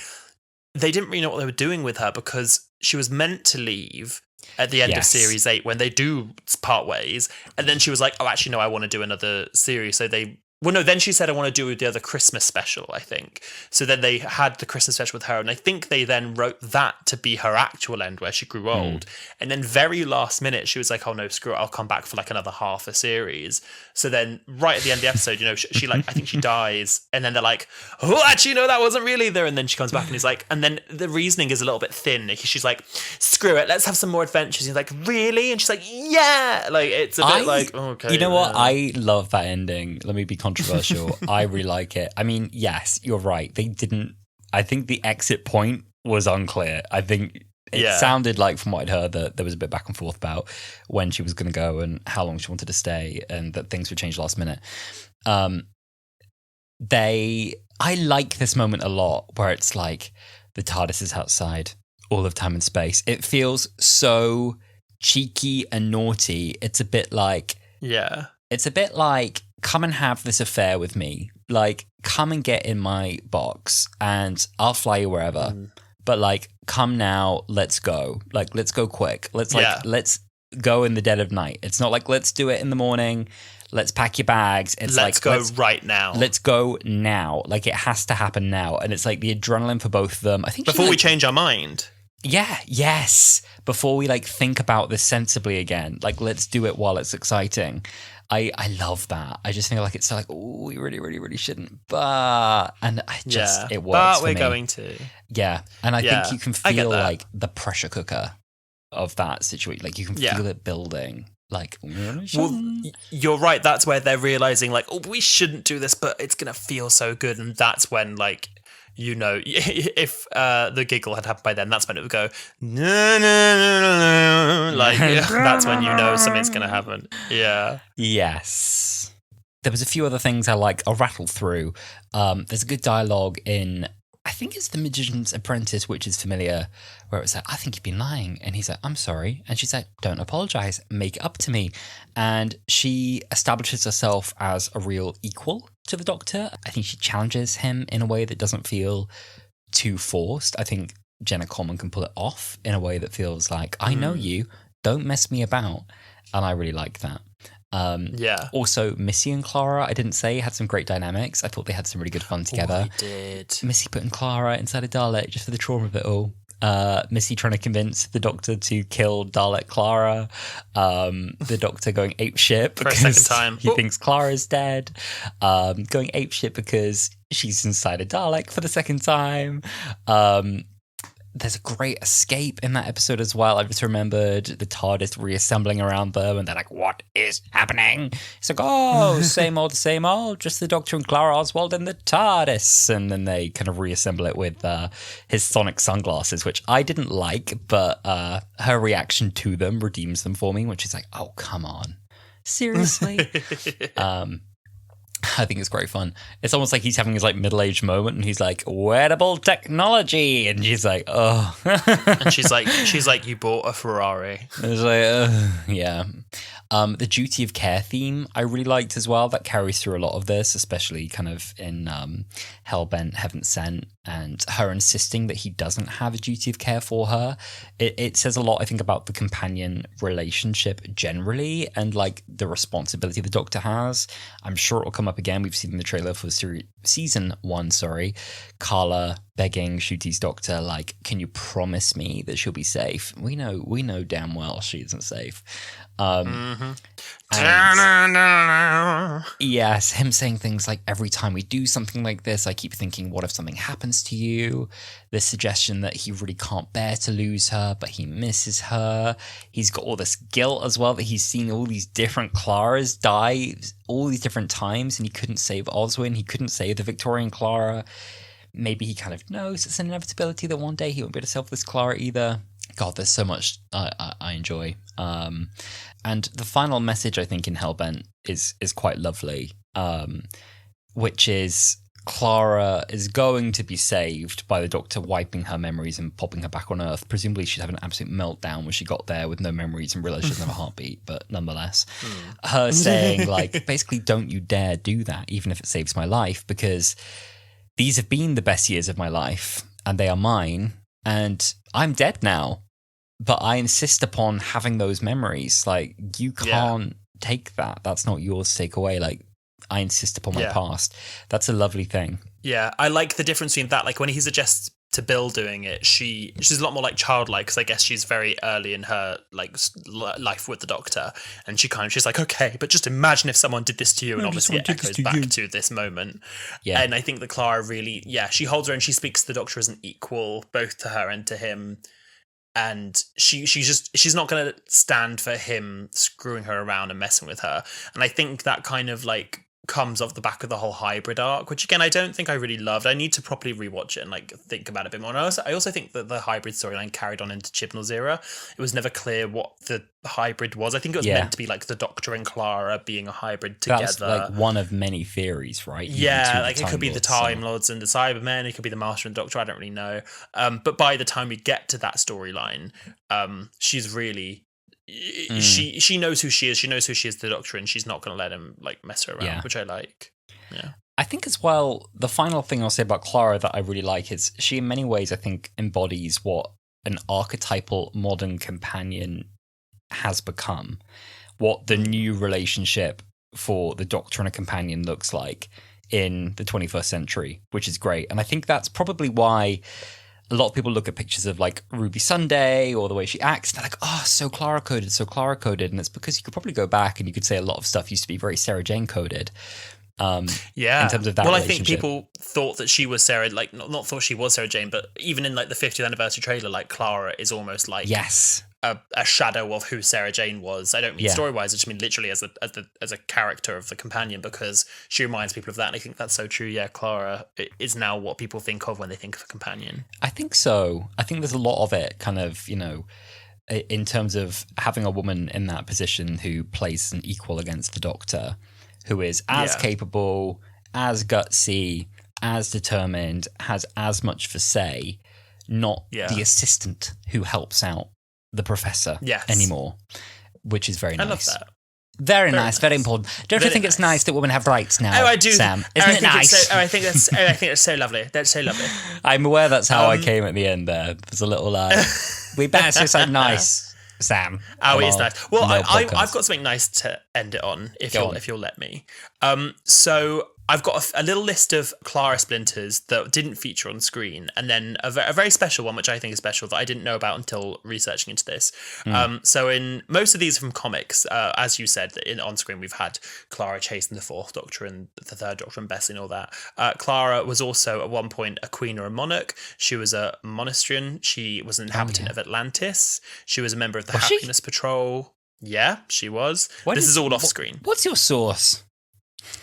they didn't really know what they were doing with her, because she was meant to leave at the end of Series 8 when they do part ways, and then she was like, oh, actually no, I want to do another series. So then she said, I want to do the other Christmas special, I think. So then they had the Christmas special with her, and I think they then wrote that to be her actual end where she grew old. And then very last minute, she was like, oh no, screw it, I'll come back for like another half a series. So then right at the end of the episode, you know, she like, I think she dies, and then they're like, oh, actually, no, that wasn't really there. And then she comes back and he's like, and then the reasoning is a little bit thin. She's like, screw it, let's have some more adventures. And he's like, really? And she's like, yeah. Like, it's a bit like, okay. You know what? I love that ending. Let me be controversial. I really like it. I mean, yes, you're right. I think the exit point was unclear. I think it sounded like, from what I'd heard, that there was a bit back and forth about when she was going to go and how long she wanted to stay, and that things would change last minute. I like this moment a lot where it's like the TARDIS is outside all of time and space. It feels so cheeky and naughty. It's a bit like, come and have this affair with me. Like, come and get in my box and I'll fly you wherever. But like, come now, let's go. Like, let's go quick. Let's go in the dead of night. It's not like, let's do it in the morning. Let's pack your bags. It's let's go right now. Let's go now. Like, it has to happen now. And it's like the adrenaline for both of them. I think before we change our mind. Yeah, yes. Before we like think about this sensibly again. Like, let's do it while it's exciting. I love that. I just think like it's like, oh, we really, really, really shouldn't. But it works. But for we're me. going to. Yeah. And I think you can feel like the pressure cooker of that situation. Like, you can feel it building. Like, you're right. That's where they're realizing like, oh, we shouldn't do this, but it's gonna feel so good. And that's when, like, you know, if the giggle had happened by then, that's when it would go, no, no, no, no, no. Like, that's when you know something's going to happen. Yeah. Yes. There was a few other things I like. I'll rattle through. There's a good dialogue in, I think it's The Magician's Apprentice, which is familiar, where it's like, I think you've been lying. And he's like, I'm sorry. And she's like, don't apologize. Make it up to me. And she establishes herself as a real equal to the Doctor. I think she challenges him in a way that doesn't feel too forced. I think Jenna Coleman can pull it off in a way that feels like, I know you, don't mess me about. And I really like that. Also, Missy and Clara, I didn't say, had some great dynamics. I thought they had some really good fun together. Oh, did. Missy putting Clara inside a Dalek just for the trauma of it all. Missy trying to convince the Doctor to kill Dalek Clara. The Doctor going apeshit because for a second time. He thinks Clara's dead. Going apeshit because she's inside a Dalek for the second time. There's a great escape in that episode as well. I just remembered the TARDIS reassembling around them, and they're like, what is happening? It's like, oh, same old, just the Doctor and Clara Oswald in the TARDIS. And then they kind of reassemble it with his sonic sunglasses, which I didn't like, but her reaction to them redeems them for me, which is like, oh, come on. Seriously? I think it's great fun. It's almost like he's having his like middle-aged moment, and he's like, wearable technology, and she's like, oh. And she's like, you bought a Ferrari. It's like, yeah. The duty of care theme I really liked as well. That carries through a lot of this, especially kind of in Hellbent, Heaven Sent, and her insisting that he doesn't have a duty of care for her. It says a lot, I think, about the companion relationship generally, and like the responsibility the Doctor has. I'm sure it'll come up again. We've seen in the trailer for season 1, Carla begging Ncuti's Doctor, like, can you promise me that she'll be safe? We know damn well she isn't safe. Yes, him saying things like, every time we do something like this, I keep thinking, what if something happens to you? This suggestion that he really can't bear to lose her, but he misses her. He's got all this guilt as well, that he's seen all these different Claras die all these different times, and he couldn't save Oswin, he couldn't save the Victorian Clara. Maybe he kind of knows it's an inevitability that one day he won't be able to save this Clara either. God, there's so much I enjoy. And the final message, I think, in Hellbent is quite lovely, which is Clara is going to be saved by the Doctor wiping her memories and popping her back on Earth. Presumably she'd have an absolute meltdown when she got there with no memories and realised she doesn't have a heartbeat, but nonetheless. Her saying, like, basically, don't you dare do that, even if it saves my life, because these have been the best years of my life, and they are mine, and I'm dead now. But I insist upon having those memories. Like, you can't take that. That's not yours to take away. Like, I insist upon my past. That's a lovely thing. Yeah, I like the difference between that. Like, when he suggests to Bill doing it, she's a lot more like childlike, because I guess she's very early in her like life with the Doctor, and she's like, okay, but just imagine if someone did this to you, and obviously it echoes back to this moment. Yeah, and I think that Clara really, she holds her and she speaks to the Doctor as an equal, both to her and to him. And she's not going to stand for him screwing her around and messing with her. And I think that kind of like comes off the back of the whole hybrid arc, which again I don't think I really loved. I need to properly rewatch it and like think about it a bit more. And I also think that the hybrid storyline carried on into Chibnall's era. It was never clear what the hybrid was. I think it was meant to be like the Doctor and Clara being a hybrid together. That's like one of many theories, right? Yeah, like it could be the Time Lords and the Cybermen. It could be the Master and Doctor. I don't really know. But by the time we get to that storyline, she's really. She knows who she is. She knows who she is to the Doctor, and she's not going to let him like mess her around, which I like. Yeah, I think as well. The final thing I'll say about Clara that I really like is she, in many ways, I think embodies what an archetypal modern companion has become. What the new relationship for the Doctor and a companion looks like in the 21st century, which is great. And I think that's probably why a lot of people look at pictures of like Ruby Sunday or the way she acts, and they're like, oh, so Clara coded. And it's because you could probably go back and you could say a lot of stuff used to be very Sarah Jane coded. In terms of that I think people thought that she was Sarah, like not thought she was Sarah Jane, but even in like the 50th anniversary trailer, like Clara is almost like a shadow of who Sarah Jane was. I don't mean story-wise, I just mean literally as a character of the companion, because she reminds people of that, and I think that's so true. Yeah, Clara is now what people think of when they think of a companion. I think so. I think there's a lot of it kind of, in terms of having a woman in that position who plays an equal against the Doctor, who is as capable, as gutsy, as determined, has as much for say, not the assistant who helps out the professor anymore, which is very nice. I love that. Very nice, very important. Don't you think it's nice that women have rights now? Oh, I do, Sam. Isn't it nice? I think that's so lovely. That's so lovely. I'm aware that's how I came at the end there. There's a little we better say something nice, Sam. Oh, it is nice. Well, I've podcast. got something nice to end it on, if you'll let me. So I've got a little list of Clara splinters that didn't feature on screen, and then a very special one, which I think is special, that I didn't know about until researching into this. So in most of these from comics, as you said, on screen we've had Clara chasing the Fourth Doctor and the Third Doctor and Bessie and all that. Clara was also at one point a queen or a monarch. She was a monastrian. She was an inhabitant of Atlantis. She was a member of the Happiness Patrol. Yeah, she was. This is all off screen. What's your source?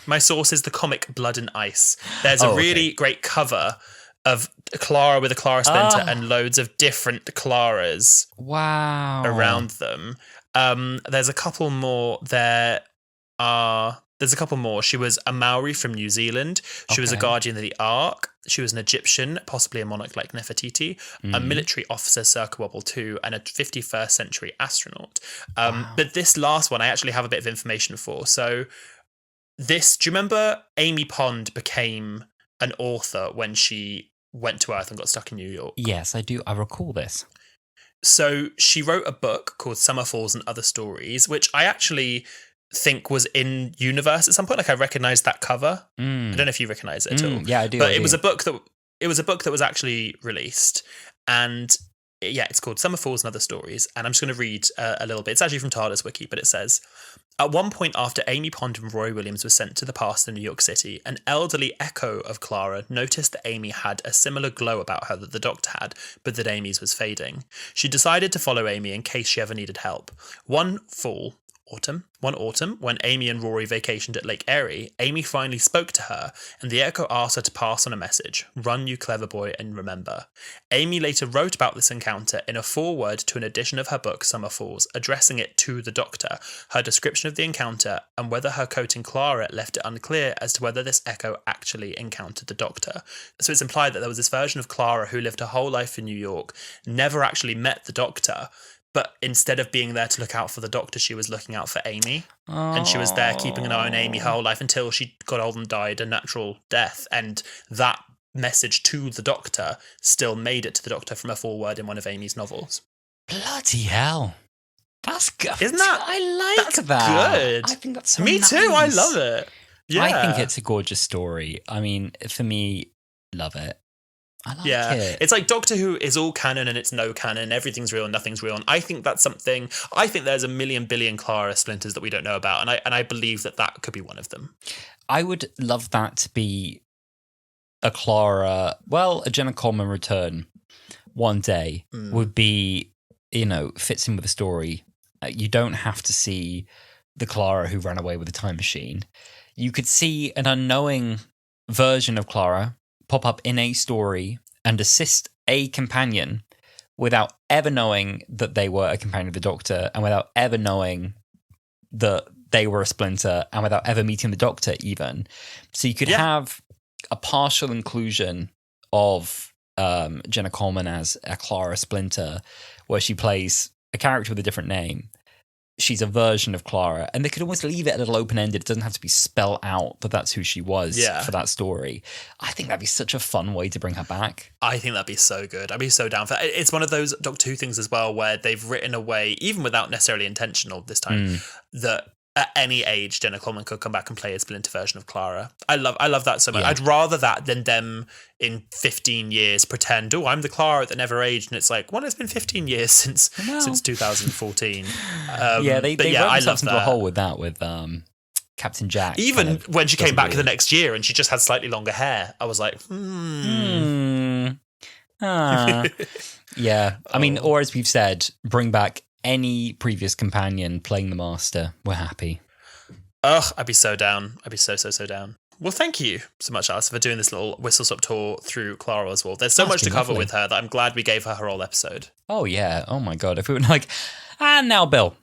My source is the comic Blood and Ice. There's a really great cover of Clara with a Clara splinter and loads of different Claras around them. There's a couple more. There's a couple more. She was a Maori from New Zealand. She was a guardian of the Ark. She was an Egyptian, possibly a monarch like Nefertiti, a military officer circa World War II, and a 51st century astronaut. But this last one I actually have a bit of information for. So do you remember Amy Pond became an author when she went to Earth and got stuck in New York? Yes, I do. I recall this. So she wrote a book called Summer Falls and Other Stories, which I actually think was in universe at some point. Like I recognized that cover. I don't know if you recognize it at all. Yeah, I do. But it was a book that was actually released, and it's called Summer Falls and Other Stories. And I'm just going to read a little bit. It's actually from TARDIS Wiki, but it says, at one point after Amy Pond and Roy Williams were sent to the past in New York City, an elderly echo of Clara noticed that Amy had a similar glow about her that the Doctor had, but that Amy's was fading. She decided to follow Amy in case she ever needed help. One autumn, when Amy and Rory vacationed at Lake Erie, Amy finally spoke to her, and the echo asked her to pass on a message. Run, you clever boy, and remember. Amy later wrote about this encounter in a foreword to an edition of her book, Summer Falls, addressing it to the Doctor. Her description of the encounter and whether her coating Clara left it unclear as to whether this echo actually encountered the Doctor. So it's implied that there was this version of Clara who lived her whole life in New York, never actually met the Doctor, but instead of being there to look out for the Doctor, she was looking out for Amy. And she was there keeping an eye on Amy her whole life until she got old and died a natural death. And that message to the Doctor still made it to the Doctor from a foreword in one of Amy's novels. Bloody hell. That's good. Isn't that? I like that's that. Good. I think that's so Me nice. too. I love it. Yeah. I think it's a gorgeous story. I mean, for me, love it. I like it. It's like Doctor Who is all canon and it's no canon. Everything's real and nothing's real. And I think that's something. I think there's a million billion Clara splinters that we don't know about, and I believe that could be one of them. I would love that to be a Clara. Well, a Jenna Coleman return one day would be, fits in with the story. You don't have to see the Clara who ran away with the time machine. You could see an unknowing version of Clara pop up in a story and assist a companion without ever knowing that they were a companion of the Doctor, and without ever knowing that they were a splinter, and without ever meeting the Doctor even. So you could have a partial inclusion of Jenna Coleman as a Clara Splinter, where she plays a character with a different name. She's a version of Clara, and they could almost leave it a little open-ended. It doesn't have to be spelled out that that's who she was for that story. I think that'd be such a fun way to bring her back. I think that'd be so good. I'd be so down for that. It's one of those Doctor Who things as well, where they've written a way, even without necessarily intentional this time, that at any age, Jenna Coleman could come back and play a splinter version of Clara. I love that so much. Yeah. I'd rather that than them in 15 years pretend, I'm the Clara that never aged. And it's like, it's been 15 years since 2014. They wrote themselves into a hole with that, with Captain Jack. Even when she came back the next year and she just had slightly longer hair, I was like, Yeah. I mean, or as we've said, bring back any previous companion playing the Master. We're happy. I'd be so down. I'd be so down. Well, thank you so much, Alice, for doing this little whistle-stop tour through Clara Oswald. There's so much to cover with her that I'm glad we gave her whole episode. Oh, yeah. Oh, my God. If we were like, and now Bill.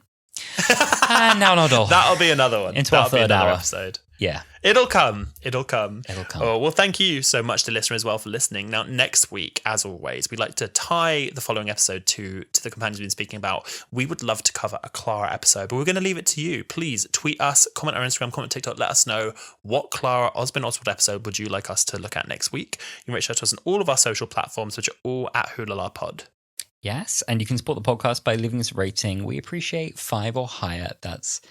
And now Noddle. That'll be another one. Into our third hour. Episode. Yeah. It'll come. It'll come. It'll come. Oh, well, thank you so much to listeners as well for listening. Now, next week, as always, we'd like to tie the following episode to the companions we've been speaking about. We would love to cover a Clara episode, but we're going to leave it to you. Please tweet us, comment on our Instagram, comment TikTok, let us know what Clara Oswald episode would you like us to look at next week. You can reach out to us on all of our social platforms, which are all at Wholala Pod. Yes, and you can support the podcast by leaving us a rating. We appreciate 5 or higher. That's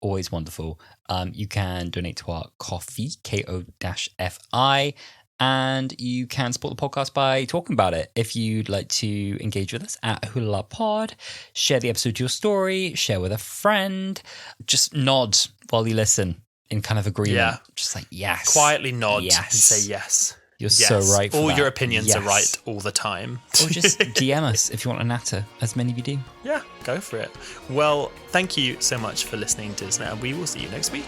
always wonderful. You can donate to our Ko-fi, Ko-fi, and you can support the podcast by talking about it. If you'd like to engage with us at Wholala Pod, share the episode to your story, share with a friend, just nod while you listen in kind of agreement. Yeah. Just like, yes. Quietly nod yes. and say yes. You're so right for all that. your opinions yes. are right all the time. Or just DM us if you want a natter, as many of you do. Yeah, go for it. Well, thank you so much for listening to us now, and we will see you next week.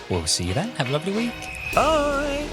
We'll see you then. Have a lovely week. Bye.